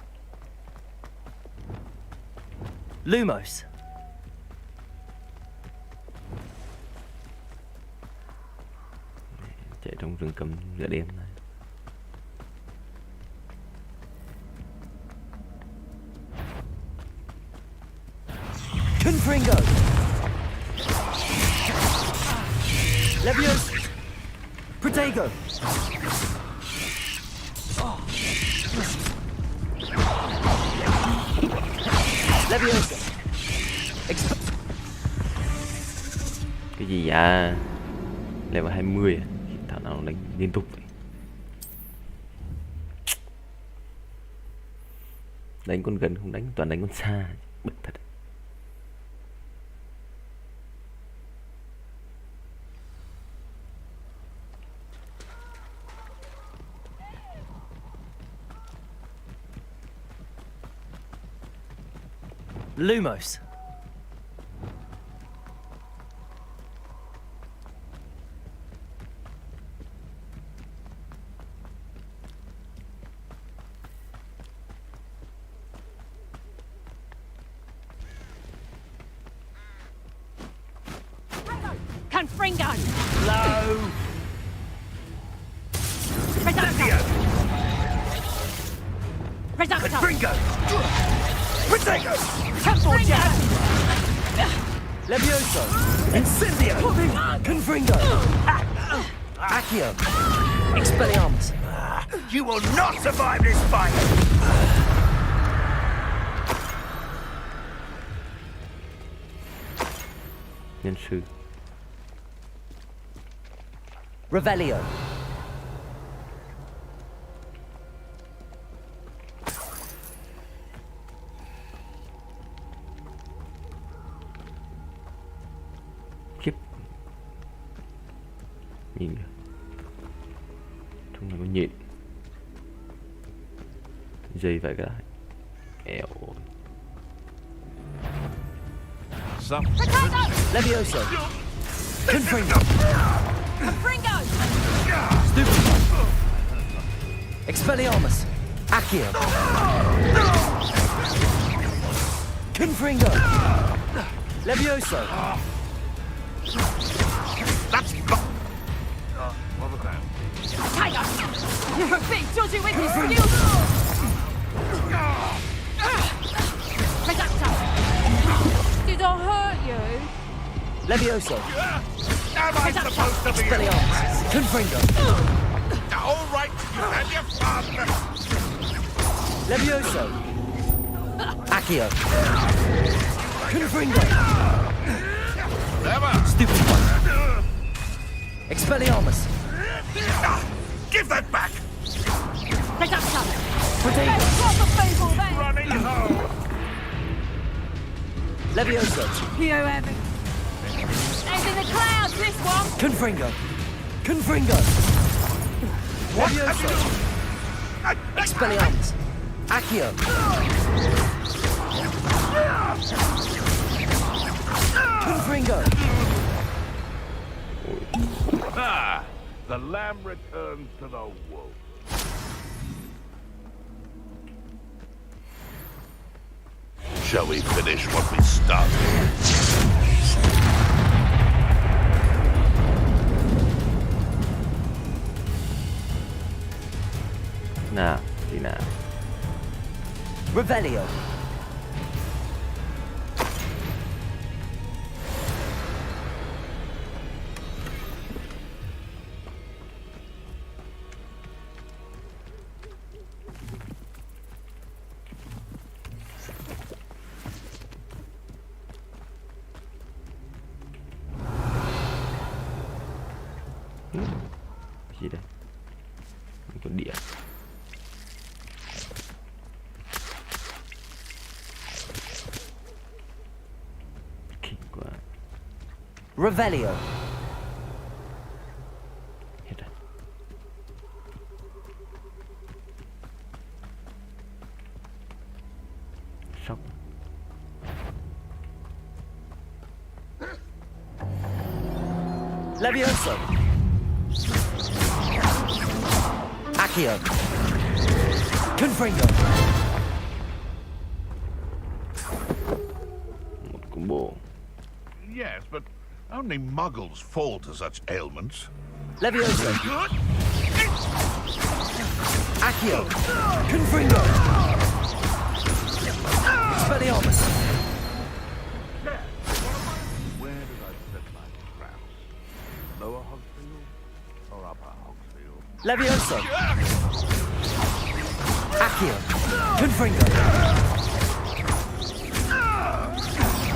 Lumos. Chạy trong rừng cầm giữa đêm này. Confringo. Leviosa. Protego. Leviosa. Cái gì à? Level 20 à? Thảo nào nó đánh liên tục vậy? Đánh con gần không đánh, toàn đánh con xa. Bực thật. Lumos. Confringo! Low. Reducto! Confringo. Protego. Confringo! Levioso. Incendio. Confringo. Accio. Expelliarmus. You will not survive this fight! Nhân sư. Revelio. Khiếp. Nhìn kìa. Trong này có nhện. Dây phải cái này. Eo. Levioso. Confringo. Confringo! Stupefy. Expelliarmus. Accio. Confringo. Levioso. That's what was that? Tiger! You're a bit dodgy with your skills! Reducto! Did I hurt you? Levioso. Am I supposed to be... Expelliarmus. Confringo. All right, you and your father. Levioso. Accio. Confringo. Never. Stupefy. Expelliarmus. Give that back. Reducto! Protego. Proper people then! Running home. Levioso. You haven't. It's in the clouds, this one! Confringo. Confringo. Levioso. Expelliarmus. Accio. Confringo. Ah, the lamb returns to the wolf. Shall we finish what we started? Nào, thì nào. Revelio. Gì đây? con địa. Kinh quá. Revelio. Hết rồi. Sóc. Levioso. Accio. Confringo. Một combo. Yes, but only muggles fall to such ailments. Levioso. Accio. Confringo. Expelliarmus. Where did I set my traps? Lower Hogsfield or upper Hogsfield? Levioso. Accio. Confringo.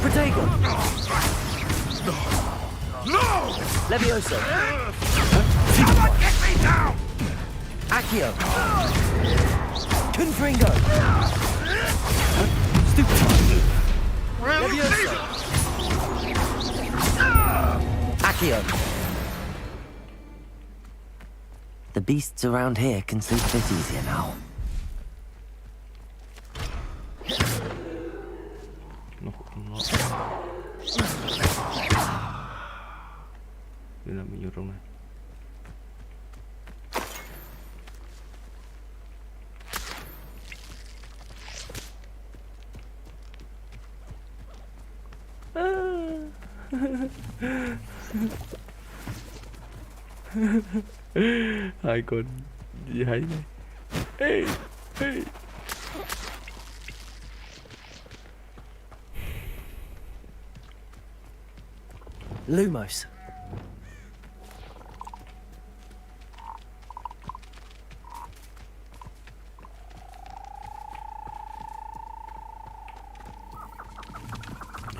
Protego. No! Levioso. Someone get me down! Accio. Confringo. Stupid. Levioso. Accio. The beasts around here can sleep a bit easier now. Bây giờ mình vô trong này. Hai con gì hay này. Ê, ê. Lumos.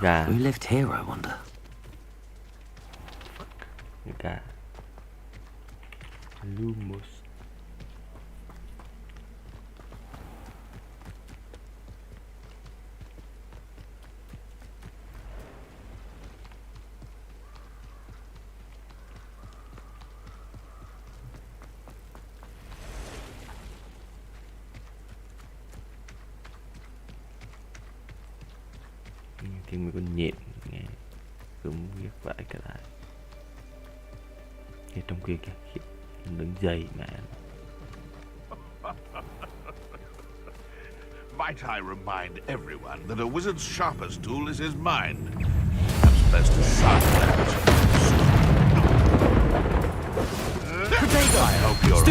Gà. Who lived here, I wonder? Gà. Lumos. Tiếng mấy con nhện nghe giống như vãi cả lại. Thì trong kia kìa, đứng dày mà. Might I remind everyone that a wizard's sharpest tool is his mind? Perhaps best to sharpen that. I hope you're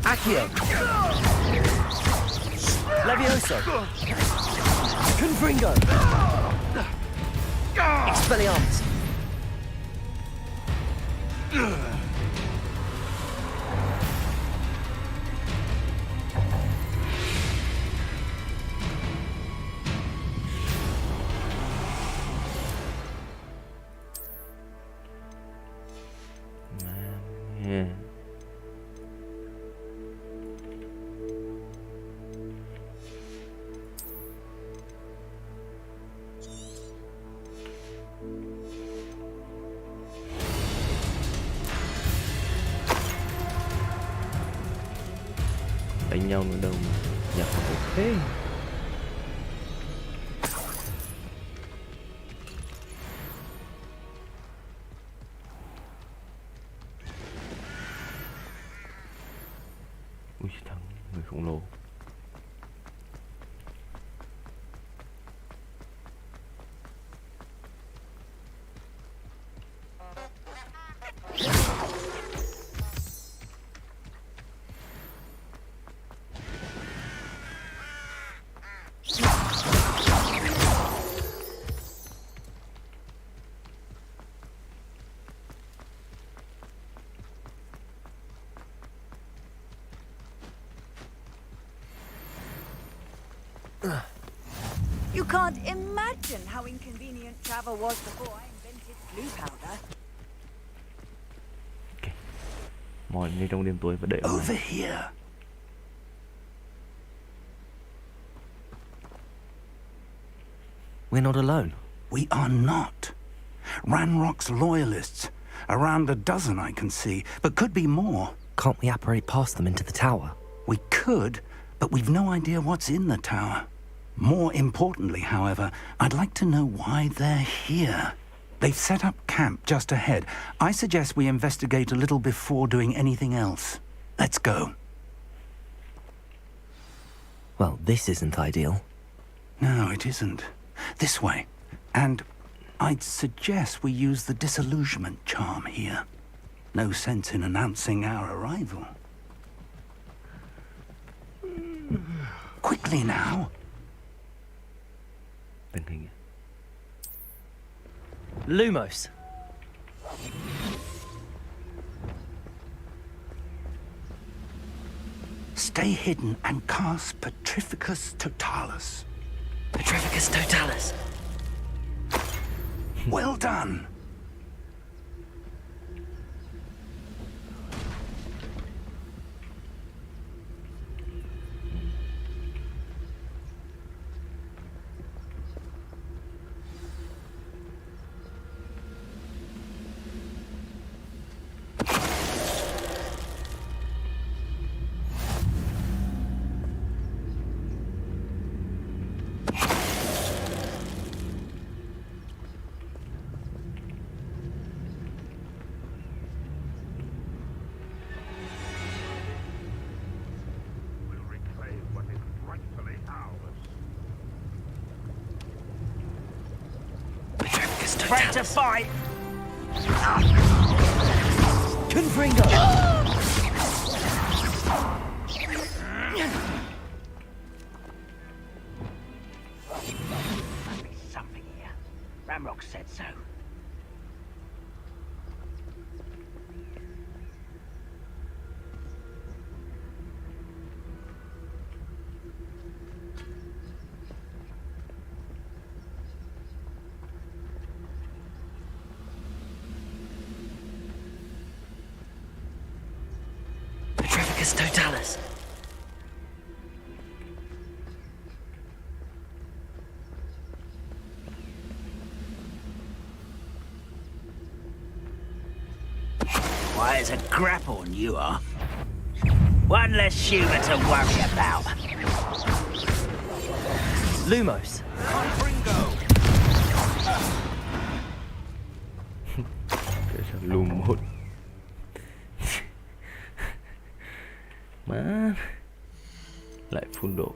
Accio. Levioso. Confringo. Expelliarmus. Yeah. Đánh nhau nữa đâu mà nhập được thế. Ui thằng người khổng lồ. You can't imagine how inconvenient travel was before I invented glue powder. mòn như trong đêm tối và đợi ông Over này. here. We're not alone. We are not. Ranrock's loyalists. Around a dozen I can see, but could be more. Can't we apparate past them into the tower? We could, but we've no idea what's in the tower. More importantly, however, I'd like to know why they're here. They've set up camp just ahead. I suggest we investigate a little before doing anything else. Let's go. Well, this isn't ideal. No, it isn't. This way. And I'd suggest we use the disillusionment charm here. No sense in announcing our arrival. Quickly now. Tình hình. Lumos. Stay hidden and cast Petrificus Totalis. Petrificus Totalis. Well done. Ready to fight! Confringo! Must be something here. Ranrock said so. Totalis. Why, it's a grapple you are. One less human to worry about. Lumos. Lùm hụt. Má lại phun đồ.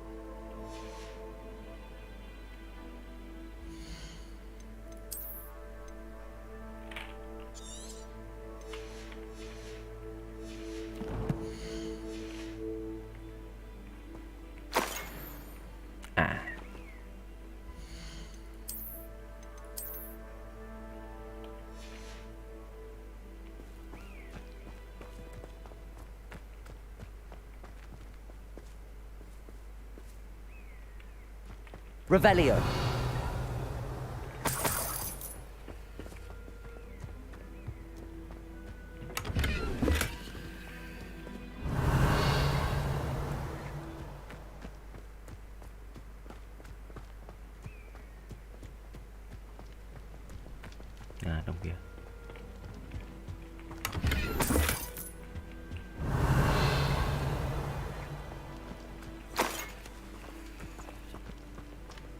À. Revelio. À, trong kia.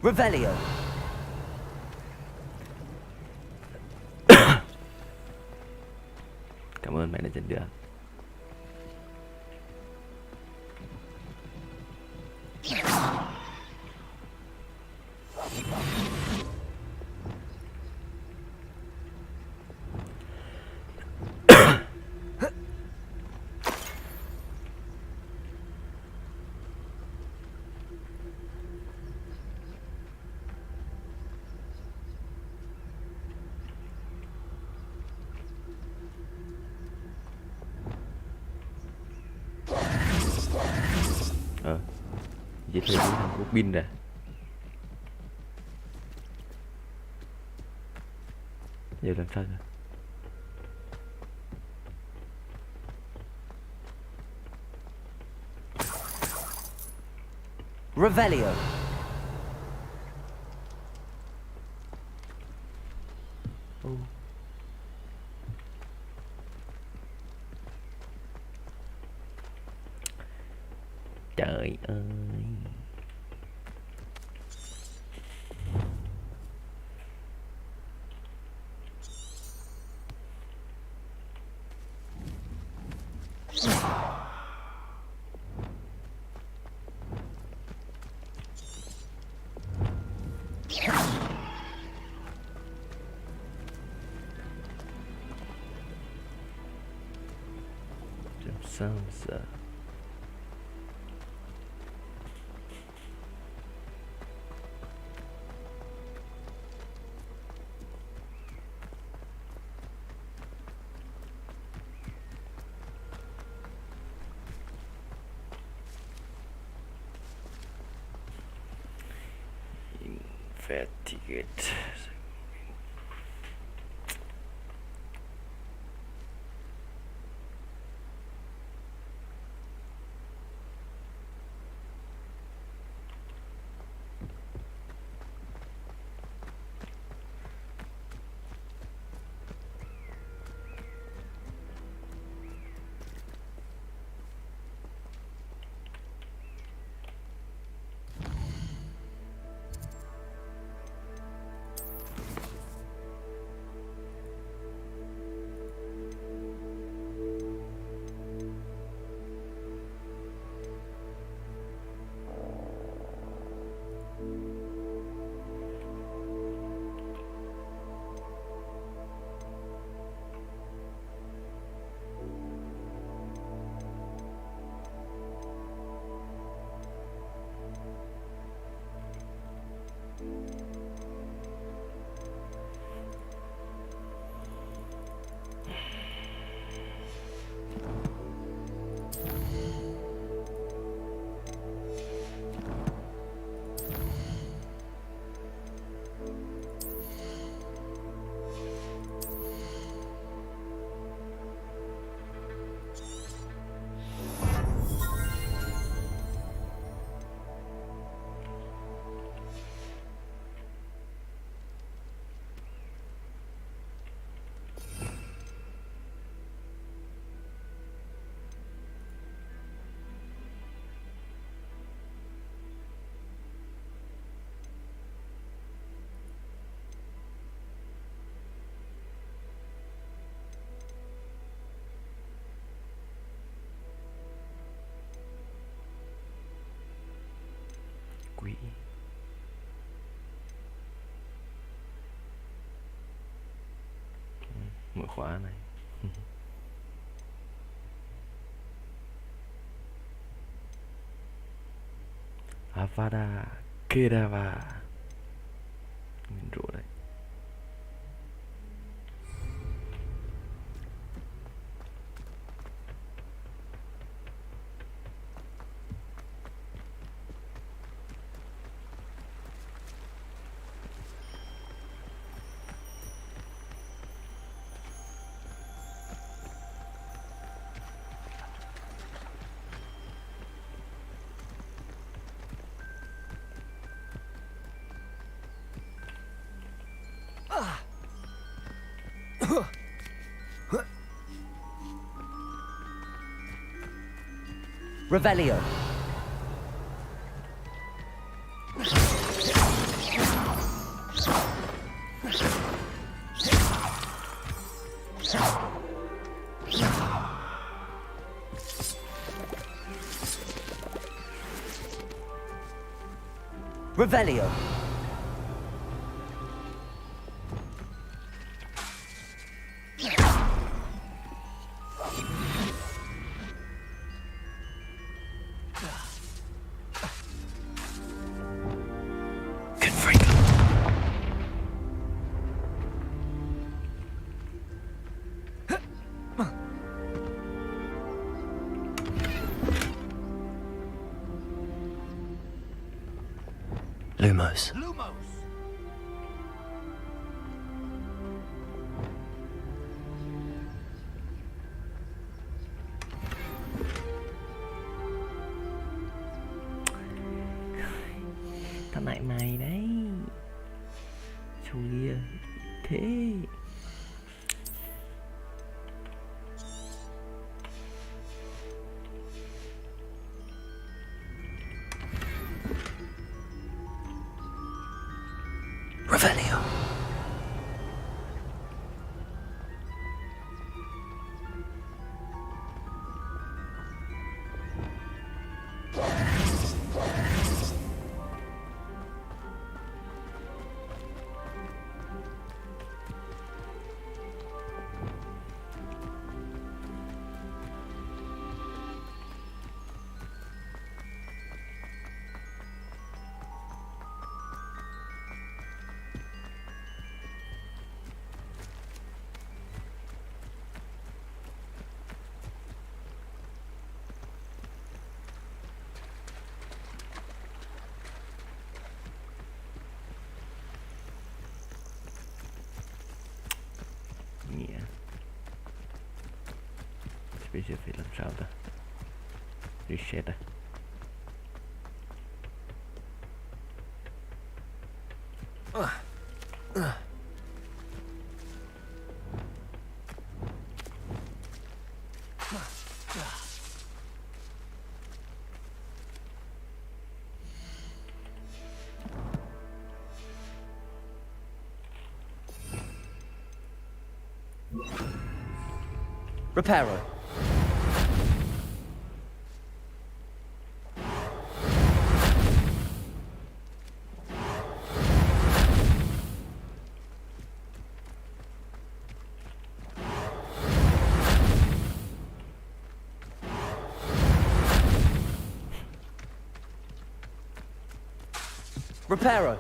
Revelio. Cảm ơn mẹ đã dẫn đường. Vậy thì thằng quốc pin ra. Giờ làm sao rồi? Revelio. Trời ơi. Sao giờ? Investigate. Quỷ. Mở khóa này. Avada Kedavra. Mình rủa đấy. Revelio. Revelio. Lumos. Bây giờ phải làm sao ta? Reset đây. Reparo. Reparo.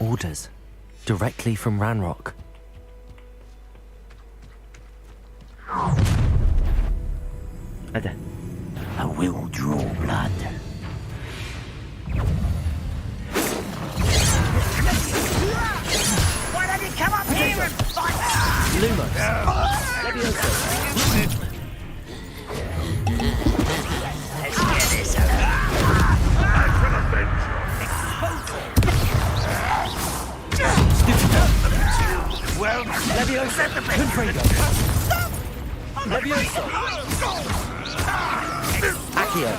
Orders. Directly from Ranrock. I will draw blood. Why don't you come up here and fight? Lumos. Levioso. Let's get this over. Well, Levioso. Confredo. Levioso. Accio.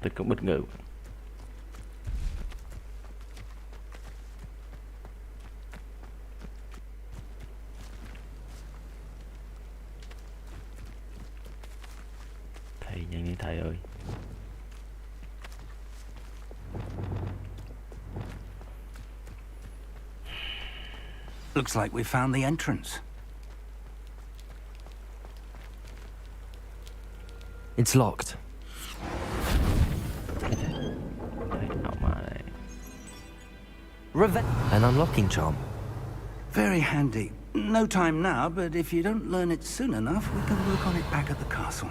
Tôi cũng bất ngờ. Thầy nhanh đi thầy ơi. Looks like we found the entrance. It's locked. An unlocking charm. Very handy. No time now, but if you don't learn it soon enough, we can work on it back at the castle.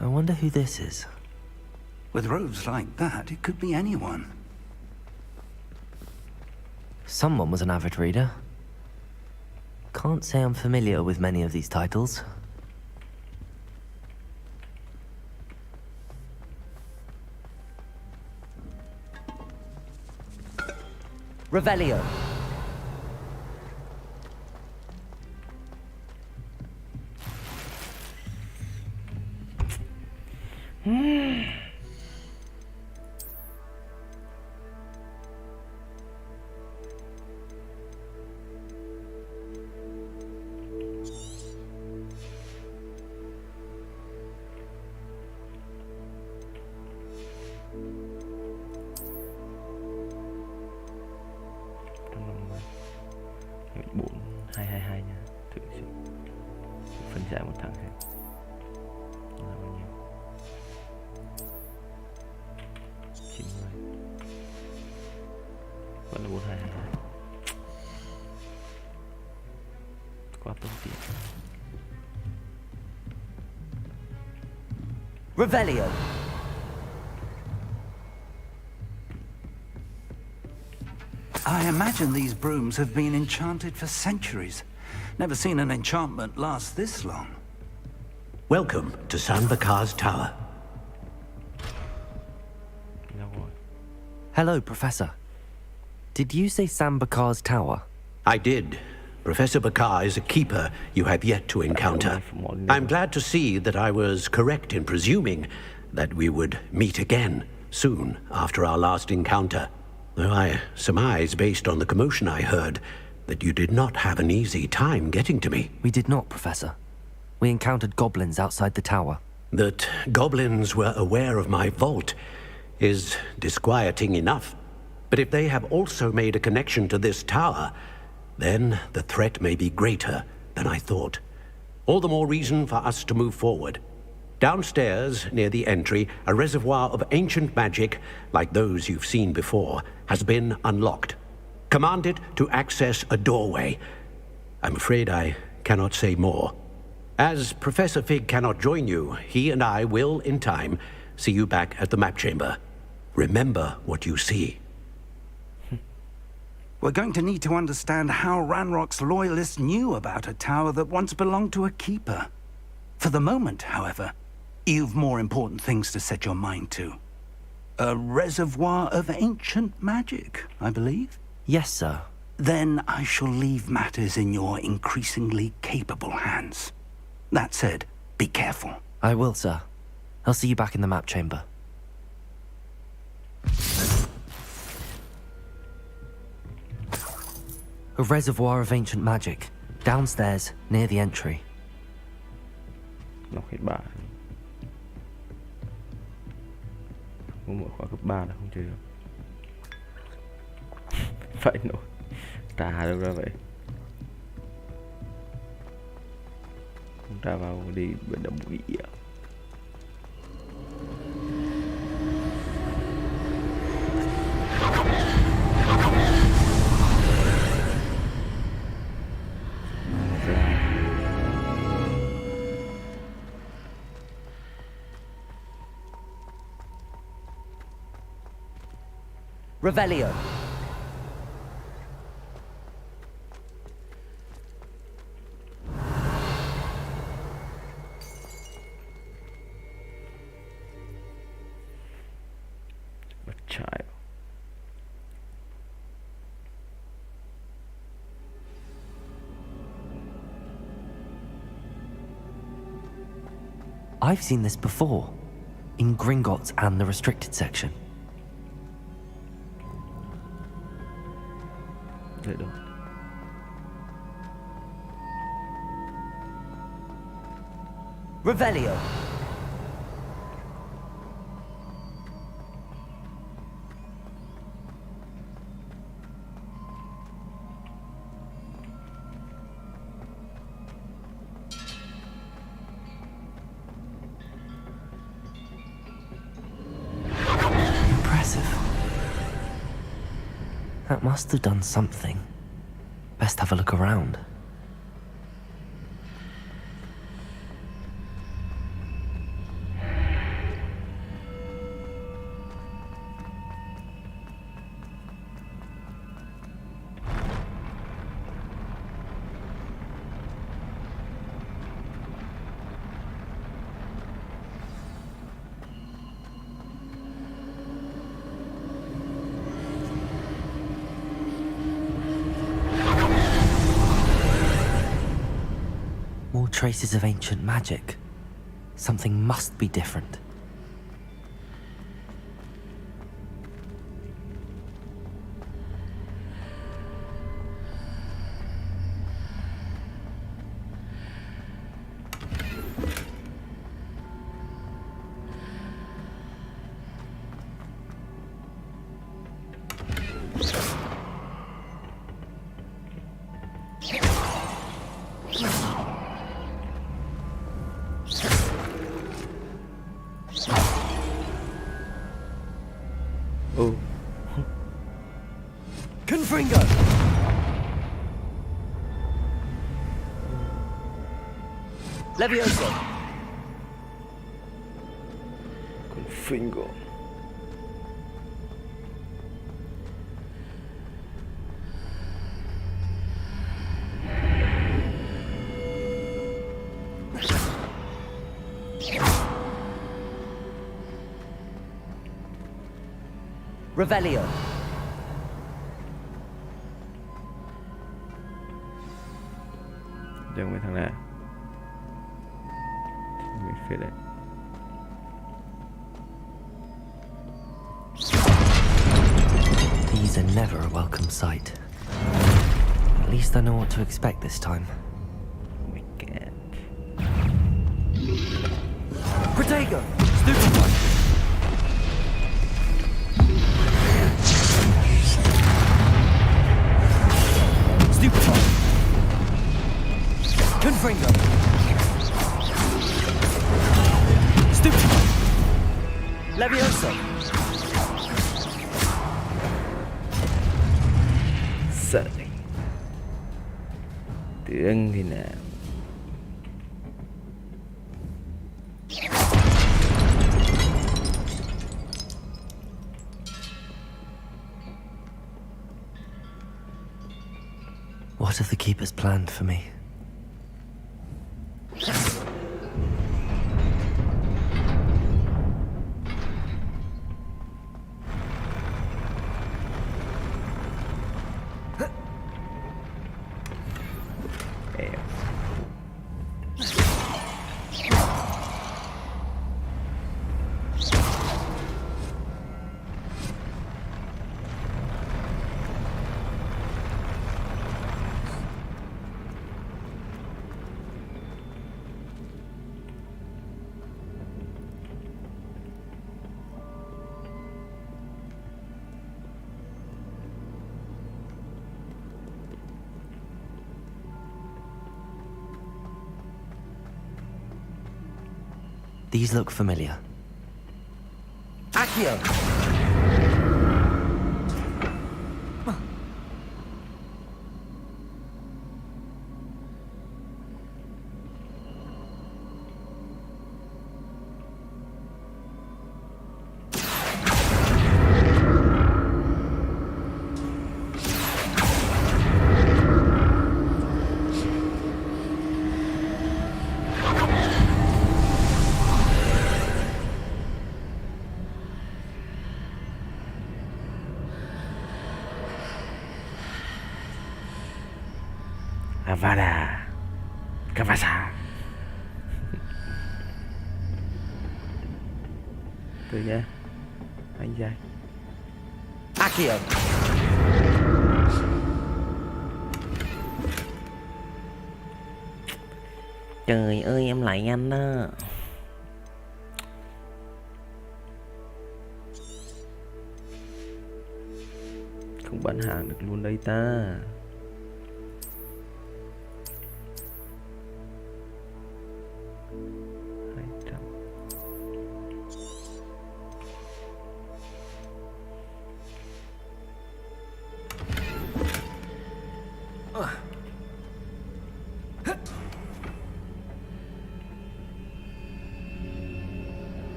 I wonder who this is. With robes like that, it could be anyone. Someone was an avid reader. Can't say I'm familiar with many of these titles. Revelio. nha. Thử phân giải một thằng xem là bao nhiêu. 90 vẫn là 4222. Quá tốn tiền. Revelio. I imagine these brooms have been enchanted for centuries. Never seen an enchantment last this long. Welcome to San Bakar's Tower. Hello, Professor. Did you say San Bakar's Tower? I did. Professor Bakar is a keeper you have yet to encounter. I'm glad to see that I was correct in presuming that we would meet again soon after our last encounter. Though I surmise, based on the commotion I heard, that you did not have an easy time getting to me. We did not, Professor. We encountered goblins outside the tower. That goblins were aware of my vault is disquieting enough. But if they have also made a connection to this tower, then the threat may be greater than I thought. All the more reason for us to move forward. Downstairs, near the entry, a reservoir of ancient magic, like those you've seen before, has been unlocked. Commanded to access a doorway. I'm afraid I cannot say more. As Professor Fig cannot join you, he and I will, in time, see you back at the map chamber. Remember what you see. We're going to need to understand how Ranrock's loyalists knew about a tower that once belonged to a keeper. For the moment, however, you've more important things to set your mind to. A reservoir of ancient magic, I believe? Yes, sir. Then I shall leave matters in your increasingly capable hands. That said, be careful. I will, sir. I'll see you back in the map chamber. A reservoir of ancient magic, downstairs, near the entry. Đọc hết bài. Muốn mở khóa cấp 3 là không chơi được. Phải nổi. Trà đâu ra vậy? Không trà vào đi vận động nghỉ ạ. Revelio. But child. I've seen this before, in Gringotts and the restricted section. Revelio. Impressive. That must have done something. Best have a look around. More traces of ancient magic. Something must be different. Oh. Confringo! Levioso! Confringo. Revelio. Dừng với thằng này. Mình phải đấy. These are never a welcome sight. At least I know what to expect this time. Oh my god. Protego! Stupefy! Stupefy! Confringo! Stupefy! Levioso! Sợ đấy. Tưởng thì nào. What have the keepers planned for me? These look familiar. Accio! Avada Kavasa. Từ nha. Anh dài. Accio! Trời ơi, em lại anh đó. Không bán hàng được luôn đây ta.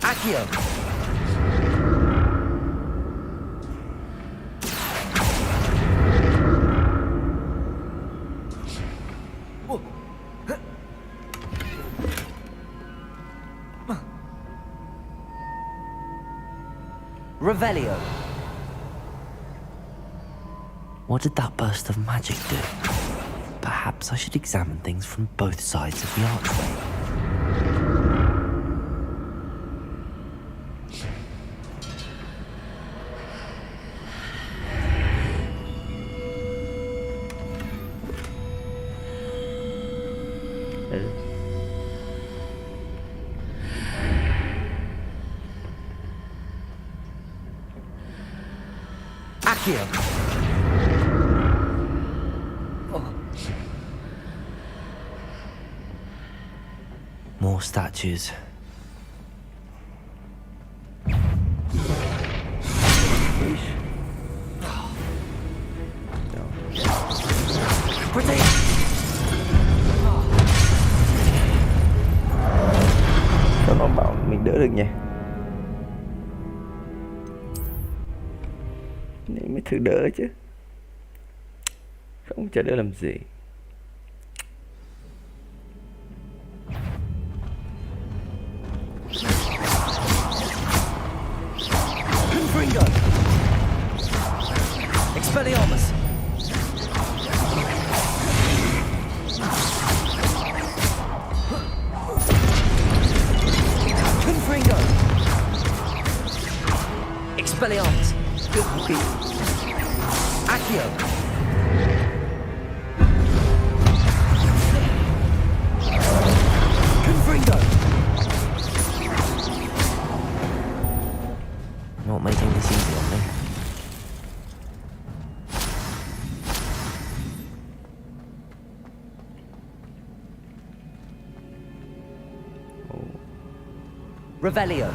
Accio! Revelio! What did that burst of magic do? Perhaps I should examine things from both sides of the archway. Accio! More statues. Sao nó bảo mình đỡ được nhỉ? Này mới thử đỡ chứ. Không chả đỡ làm gì. Confringo! Expelliarmus! Confringo! Expelliarmus! Accio! Revelio.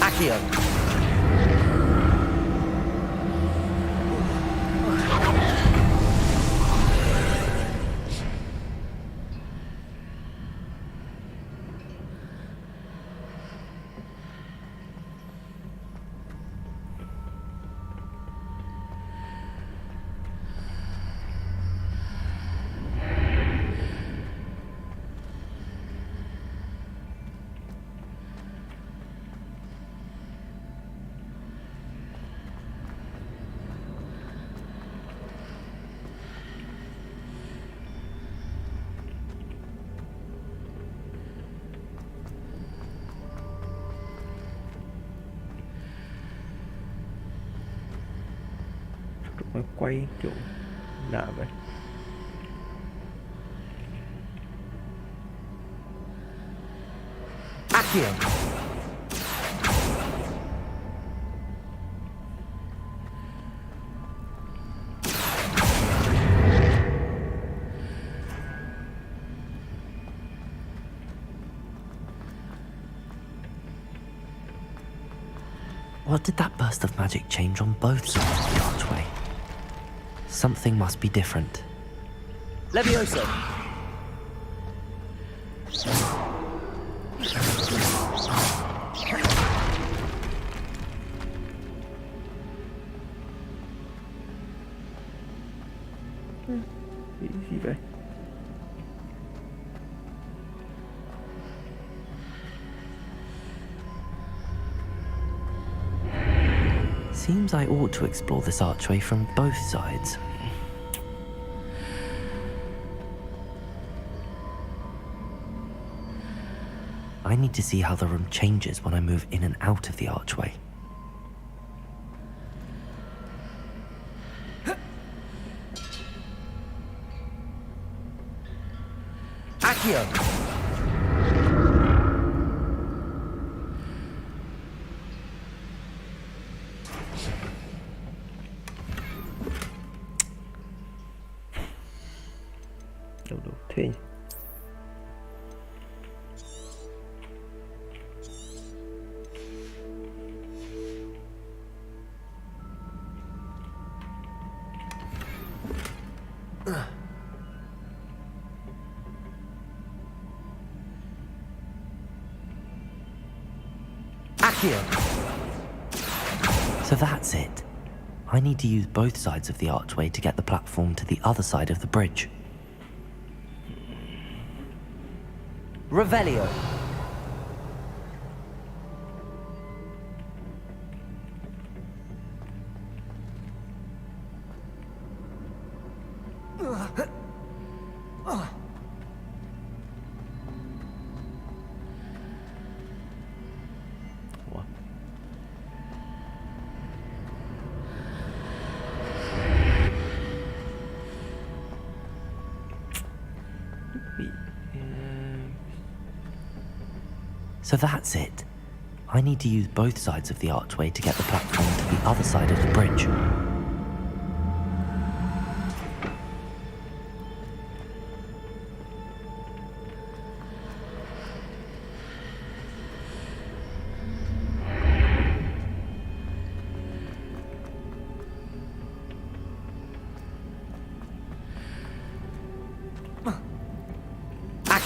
Accio. Nó quay chỗ nào vậy? Accio. What did that burst of magic change on both sides of the archway? Something must be different. Levioso! Gì vậy? Seems I ought to explore this archway from both sides. I need to see how the room changes when I move in and out of the archway. Accio! Đâu thế? So that's it. I need to use both sides of the archway to get the platform to the other side of the bridge. Revelio. So that's it. I need to use both sides of the archway to get the platform to the other side of the bridge.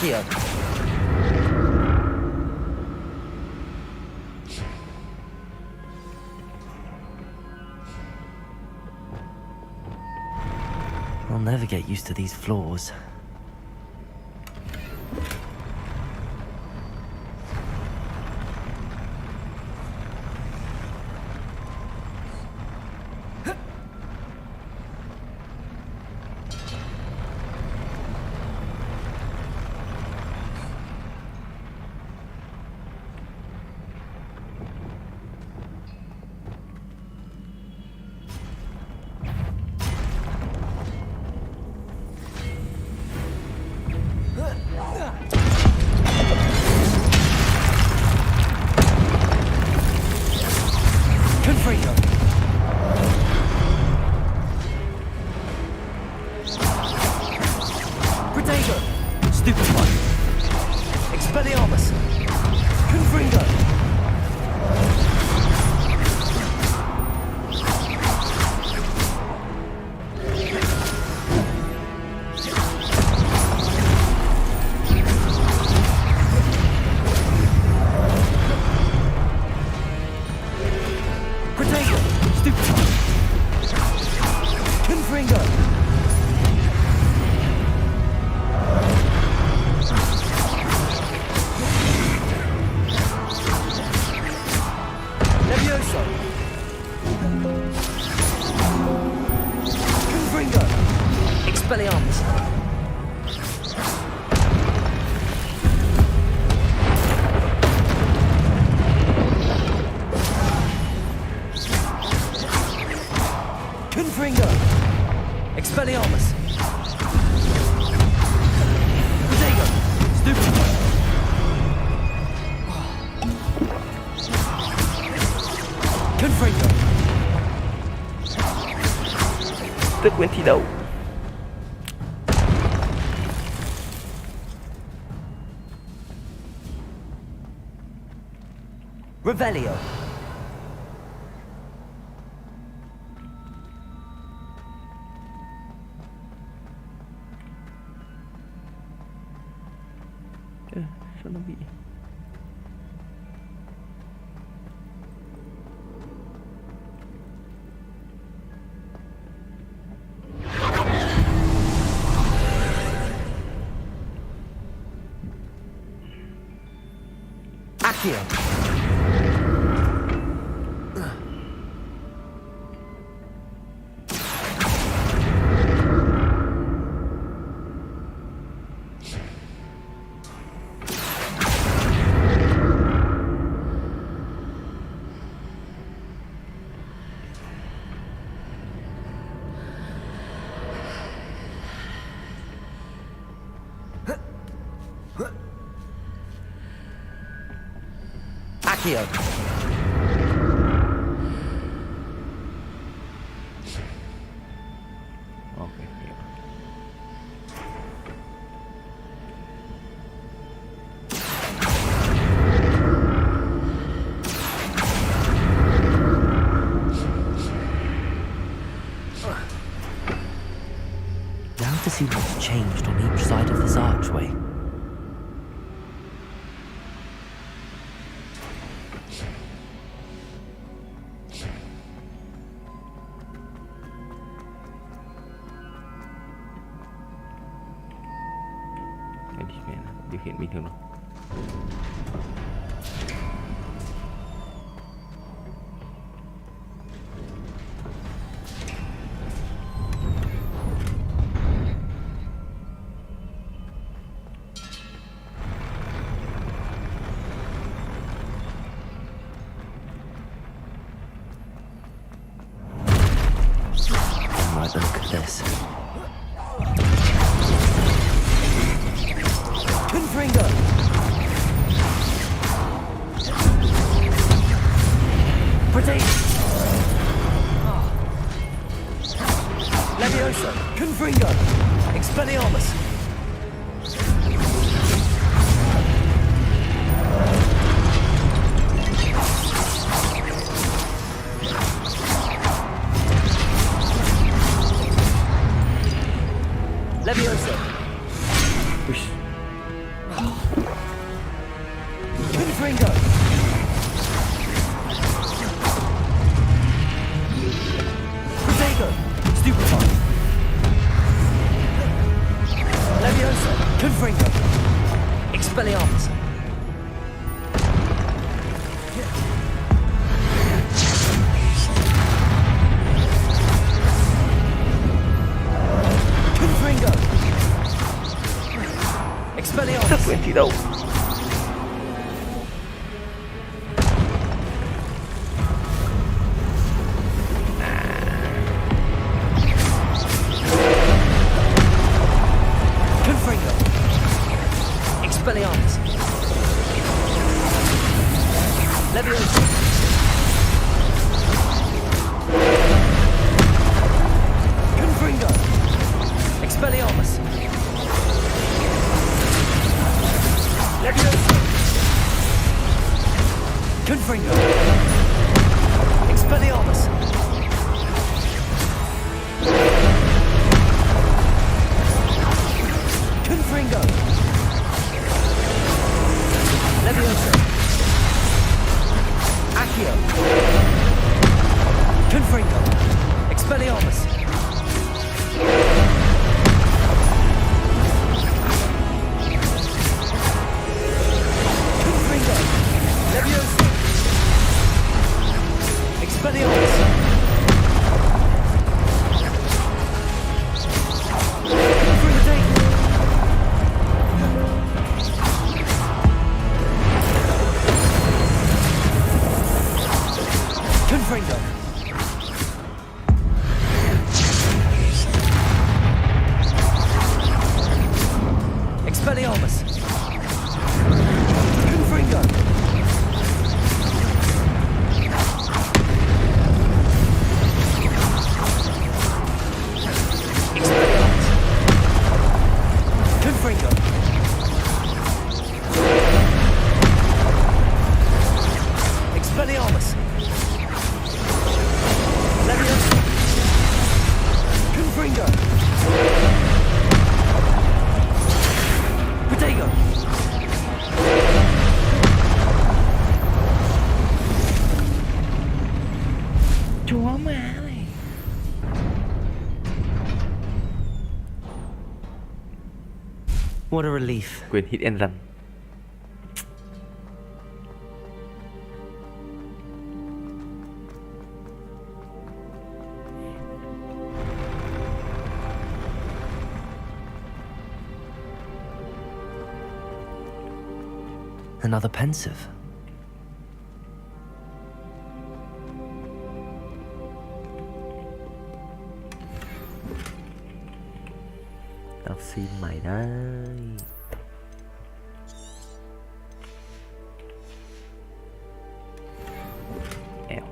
Accio. I'll never get used to these floors. Tức Nguyễn thi đấu. Revelio. Sao nó bị Accio. Accio. okay, hiểu. Now to see what's changed on each side of this archway. Điều khiển bình thường đâu. Right, look at this. Confringo! Protect! Leviosa! Confringo! Expelliarmus! Leviosa! Confringo! Protego! Stupefy! Leviosa! Confringo! Expelliarmus! Confringo! Expelliarmus! Quyền thi đấu. Confringo! Expelliarmus! Leviosa! Confringo! Expelliarmus! Leviosa! Confringo! Expelliarmus! Confringo! Leviosa! Accio! Confringo! Expelliarmus! Confringo! Leviosa! Expelliarmus! Confringo! Expelliarmus! Confringo! Expelliarmus! Confringo! Expelliarmus! Leviosa! Confringo! Protego! Chúa má này. What a relief. Quyền hit and run. Another pensive. Tao xin mày đây. Eo.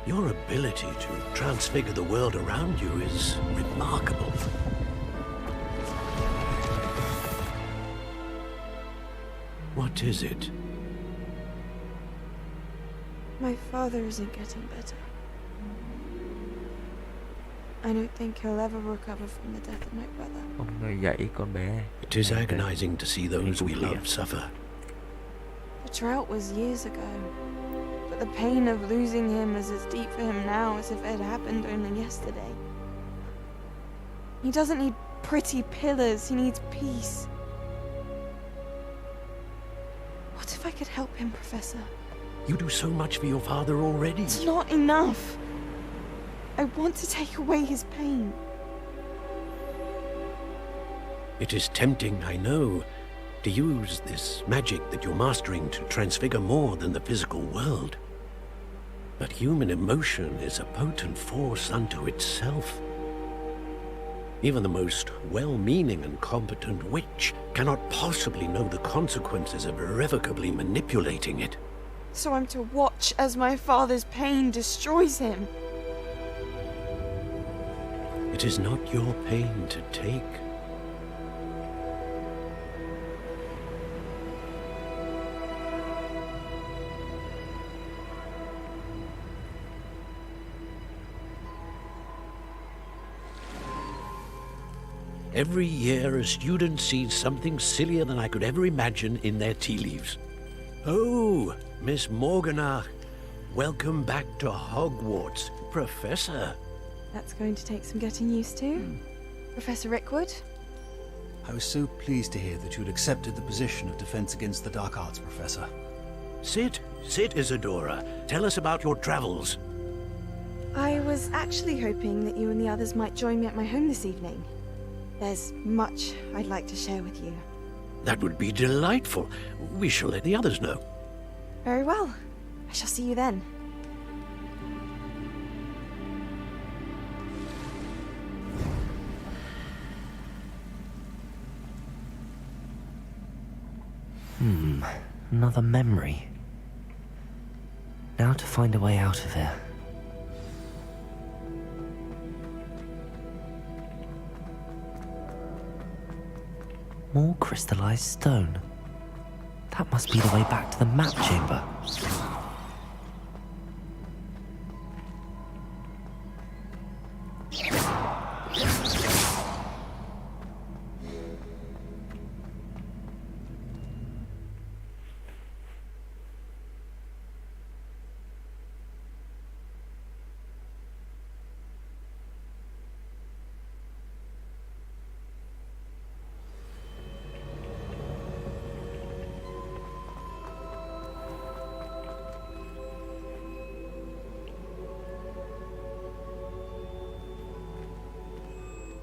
Your ability to transfigure the world around you is remarkable. What is it? My father isn't getting better. I don't think he'll ever recover from the death of my brother. Ông nuôi dạy con bé. It is agonizing to see those we love suffer. The drought was years ago, but the pain of losing him is as deep for him now as if it had happened only yesterday. He doesn't need pretty pillars, he needs peace. What if I could help him, Professor? You do so much for your father already. It's not enough. I want to take away his pain. It is tempting, I know, to use this magic that you're mastering to transfigure more than the physical world. But human emotion is a potent force unto itself. Even the most well-meaning and competent witch cannot possibly know the consequences of irrevocably manipulating it. So I'm to watch as my father's pain destroys him? It is not your pain to take. Every year, a student sees something sillier than I could ever imagine in their tea leaves. Oh, Miss Morganach, welcome back to Hogwarts, Professor. That's going to take some getting used to. Professor Rickwood? I was so pleased to hear that you'd accepted the position of Defense Against the Dark Arts, Professor. Sit, Isadora. Tell us about your travels. I was actually hoping that you and the others might join me at my home this evening. There's much I'd like to share with you. That would be delightful. We shall let the others know. Very well. I shall see you then. Another memory. Now to find a way out of here. More crystallized stone. That must be the way back to the map chamber.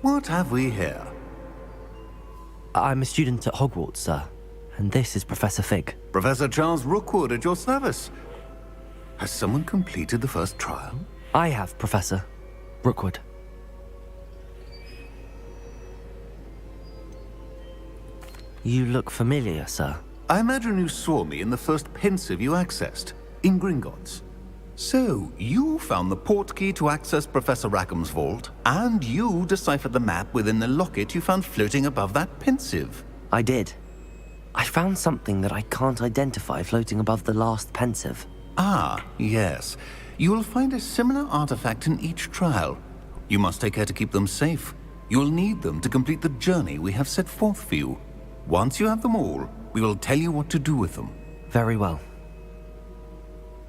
What have we here? I'm a student at Hogwarts, sir. And this is Professor Fig. Professor Charles Rookwood at your service. Has someone completed the first trial? I have, Professor Rookwood. You look familiar, sir. I imagine you saw me in the first pensive you accessed, in Gringotts. So, you found the portkey to access Professor Rackham's vault, and you deciphered the map within the locket you found floating above that pensive. I did. I found something that I can't identify floating above the last pensive. Ah, yes. You will find a similar artifact in each trial. You must take care to keep them safe. You'll need them to complete the journey we have set forth for you. Once you have them all, we will tell you what to do with them. Very well.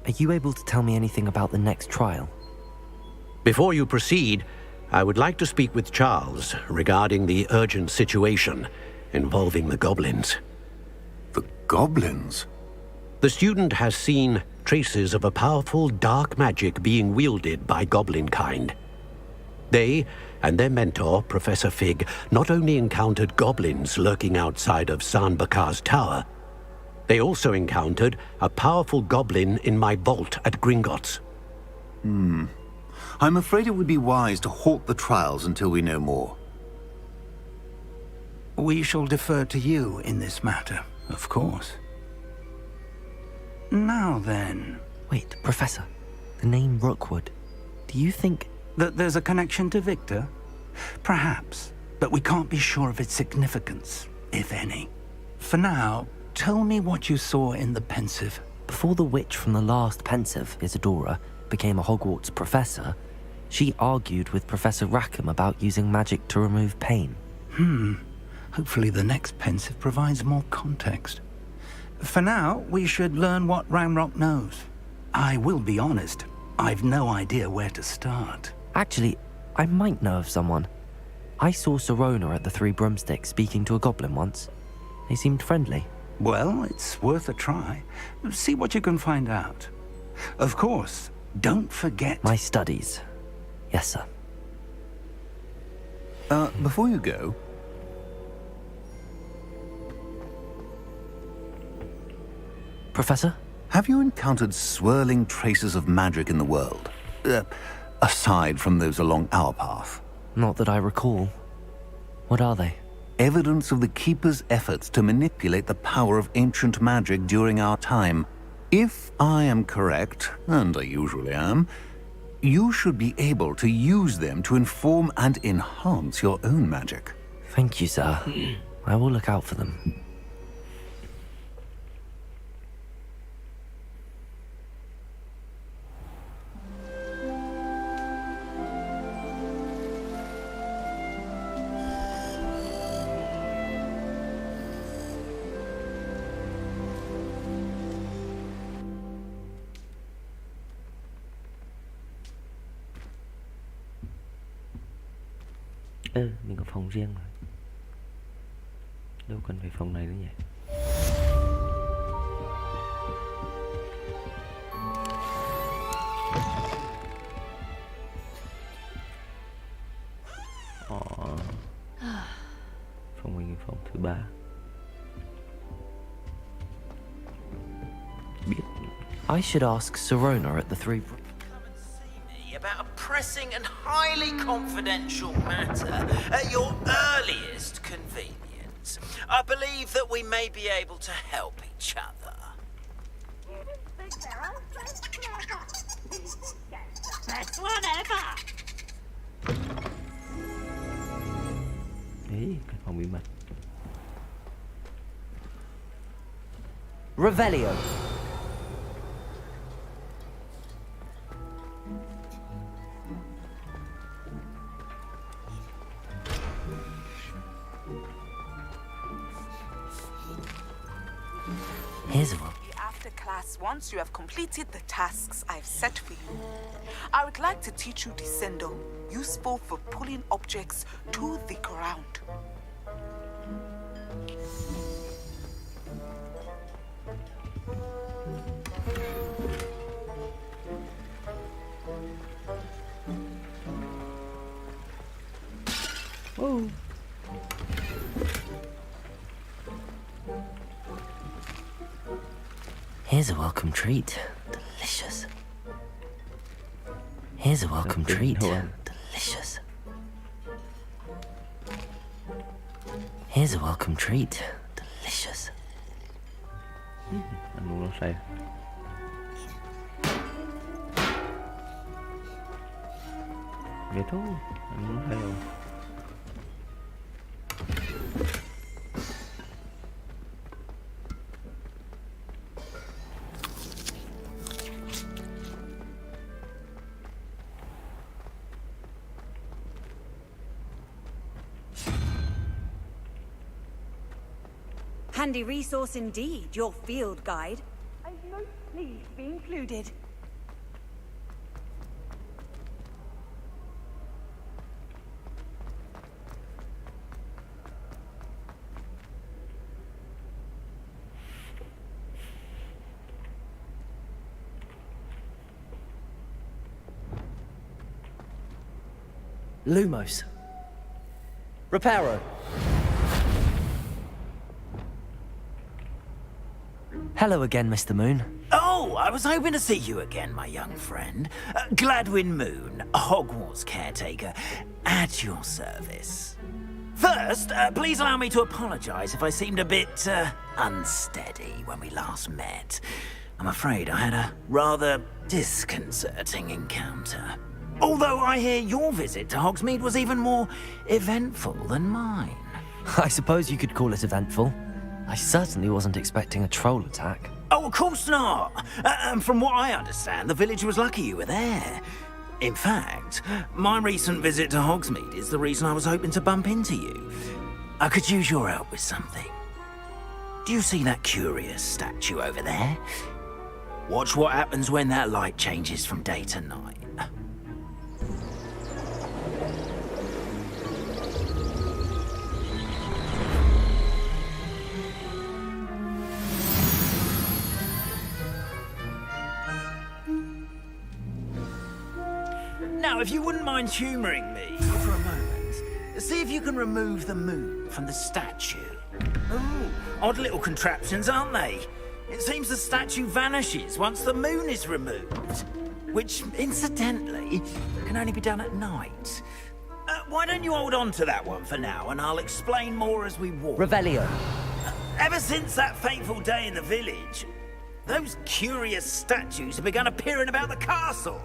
Are you able to tell me anything about the next trial? Before you proceed, I would like to speak with Charles regarding the urgent situation involving the goblins. The goblins? The student has seen traces of a powerful dark magic being wielded by goblin kind. They and their mentor, Professor Fig, not only encountered goblins lurking outside of Sanbakar's tower, they also encountered a powerful goblin in my vault at Gringotts. I'm afraid it would be wise to halt the trials until we know more. We shall defer to you in this matter, of course. Now then... Wait, Professor. The name Rookwood. Do you think... that there's a connection to Victor? Perhaps, but we can't be sure of its significance, if any. For now, tell me what you saw in the pensive. Before the witch from the last pensive, Isadora, became a Hogwarts professor, she argued with Professor Rackham about using magic to remove pain. Hopefully the next pensive provides more context. For now, we should learn what Ranrock knows. I will be honest, I've no idea where to start. Actually, I might know of someone. I saw Sirona at the Three Broomsticks speaking to a goblin once. They seemed friendly. Well, it's worth a try. See what you can find out. Of course, don't forget... my studies. Yes, sir. Before you go... Professor? Have you encountered swirling traces of magic in the world? Aside from those along our path? Not that I recall. What are they? Evidence of the Keeper's efforts to manipulate the power of ancient magic during our time. If I am correct, and I usually am, you should be able to use them to inform and enhance your own magic. Thank you, sir. I will look out for them. Mình có phòng riêng rồi. Đâu cần phải phòng này nữa nhỉ? Phòng mình phòng thứ 3. Biết. I should ask Sirona at the Three... About a pressing and highly confidential matter at your earliest convenience. I believe that we may be able to help each other. Best one ever. Đấy, cái phòng bí mật. Revelio. Here's one. After class, once you have completed the tasks I've set for you, I would like to teach you Descendo, useful for pulling objects to the ground. Oh. Here's a welcome treat. Delicious. Here's a welcome treat. Delicious. Here's a welcome treat. Delicious. Ăn uống nó say. Vậy thôi, ăn uống nó say rồi. Handy resource indeed, your field guide. I'm most pleased to be included. Lumos. Reparo. Hello again, Mr. Moon. Oh, I was hoping to see you again, my young friend. Gladwin Moon, Hogwarts caretaker, at your service. First, please allow me to apologize if I seemed a bit unsteady when we last met. I'm afraid I had a rather disconcerting encounter. Although I hear your visit to Hogsmeade was even more eventful than mine. I suppose you could call it eventful. I certainly wasn't expecting a troll attack. Oh, of course not. From what I understand, the village was lucky you were there. In fact, my recent visit to Hogsmeade is the reason I was hoping to bump into you. I could use your help with something. Do you see that curious statue over there? Watch what happens when that light changes from day to night. Now, if you wouldn't mind humouring me for a moment, see if you can remove the moon from the statue. Ooh, odd little contraptions, aren't they? It seems the statue vanishes once the moon is removed. Which, incidentally, can only be done at night. Why don't you hold on to that one for now, and I'll explain more as we walk. Revelio. Ever since that fateful day in the village, those curious statues have begun appearing about the castle.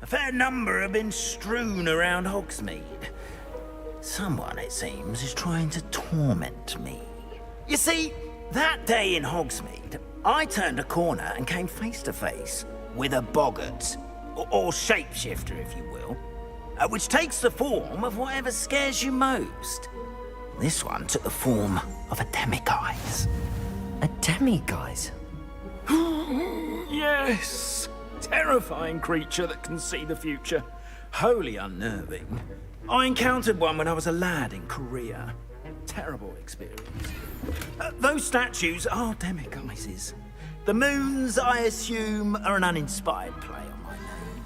A fair number have been strewn around Hogsmeade. Someone, it seems, is trying to torment me. You see, that day in Hogsmeade, I turned a corner and came face to face with a boggart, or shapeshifter, if you will, which takes the form of whatever scares you most. This one took the form of a demiguise. A demiguise? Yes! Terrifying creature that can see the future. Wholly unnerving. I encountered one when I was a lad in Korea. Terrible experience. Those statues are demiguises. The moons, I assume, are an uninspired play on my name.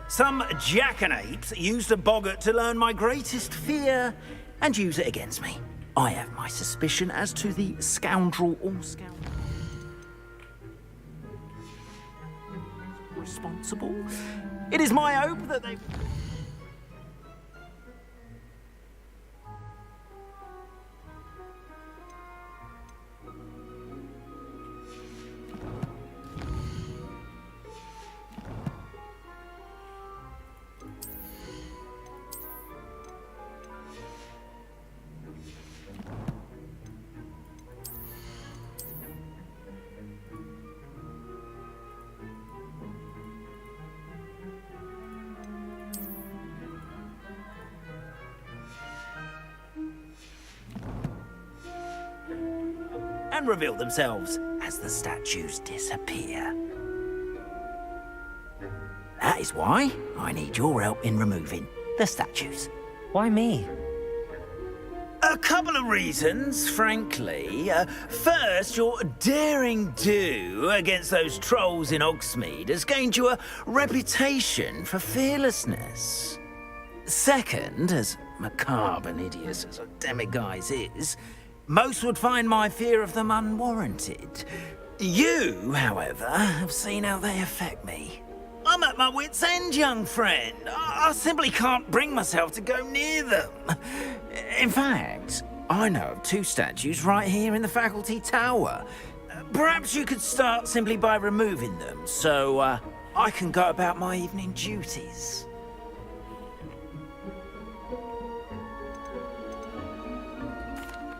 Some jackanapes used a boggart to learn my greatest fear and use it against me. I have my suspicion as to the scoundrel or scoundrel responsible. It is my hope that they... and reveal themselves as the statues disappear. That is why I need your help in removing the statues. Why me? A couple of reasons, frankly. First, your daring do against those trolls in Hogsmeade has gained you a reputation for fearlessness. Second, as macabre and hideous as a demiguise is, most would find my fear of them unwarranted. You, however, have seen how they affect me. I'm at my wit's end, young friend. I simply can't bring myself to go near them. In fact, I know of 2 statues right here in the faculty tower. Perhaps you could start simply by removing them, so I can go about my evening duties.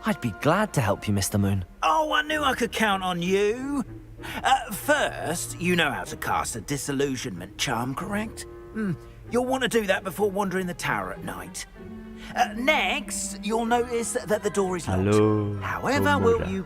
I'd be glad to help you, Mr. Moon. Oh, I knew I could count on you. First, you know how to cast a disillusionment charm, correct? You'll want to do that before wandering the tower at night. Next, you'll notice that the door is locked. Halo, However, will you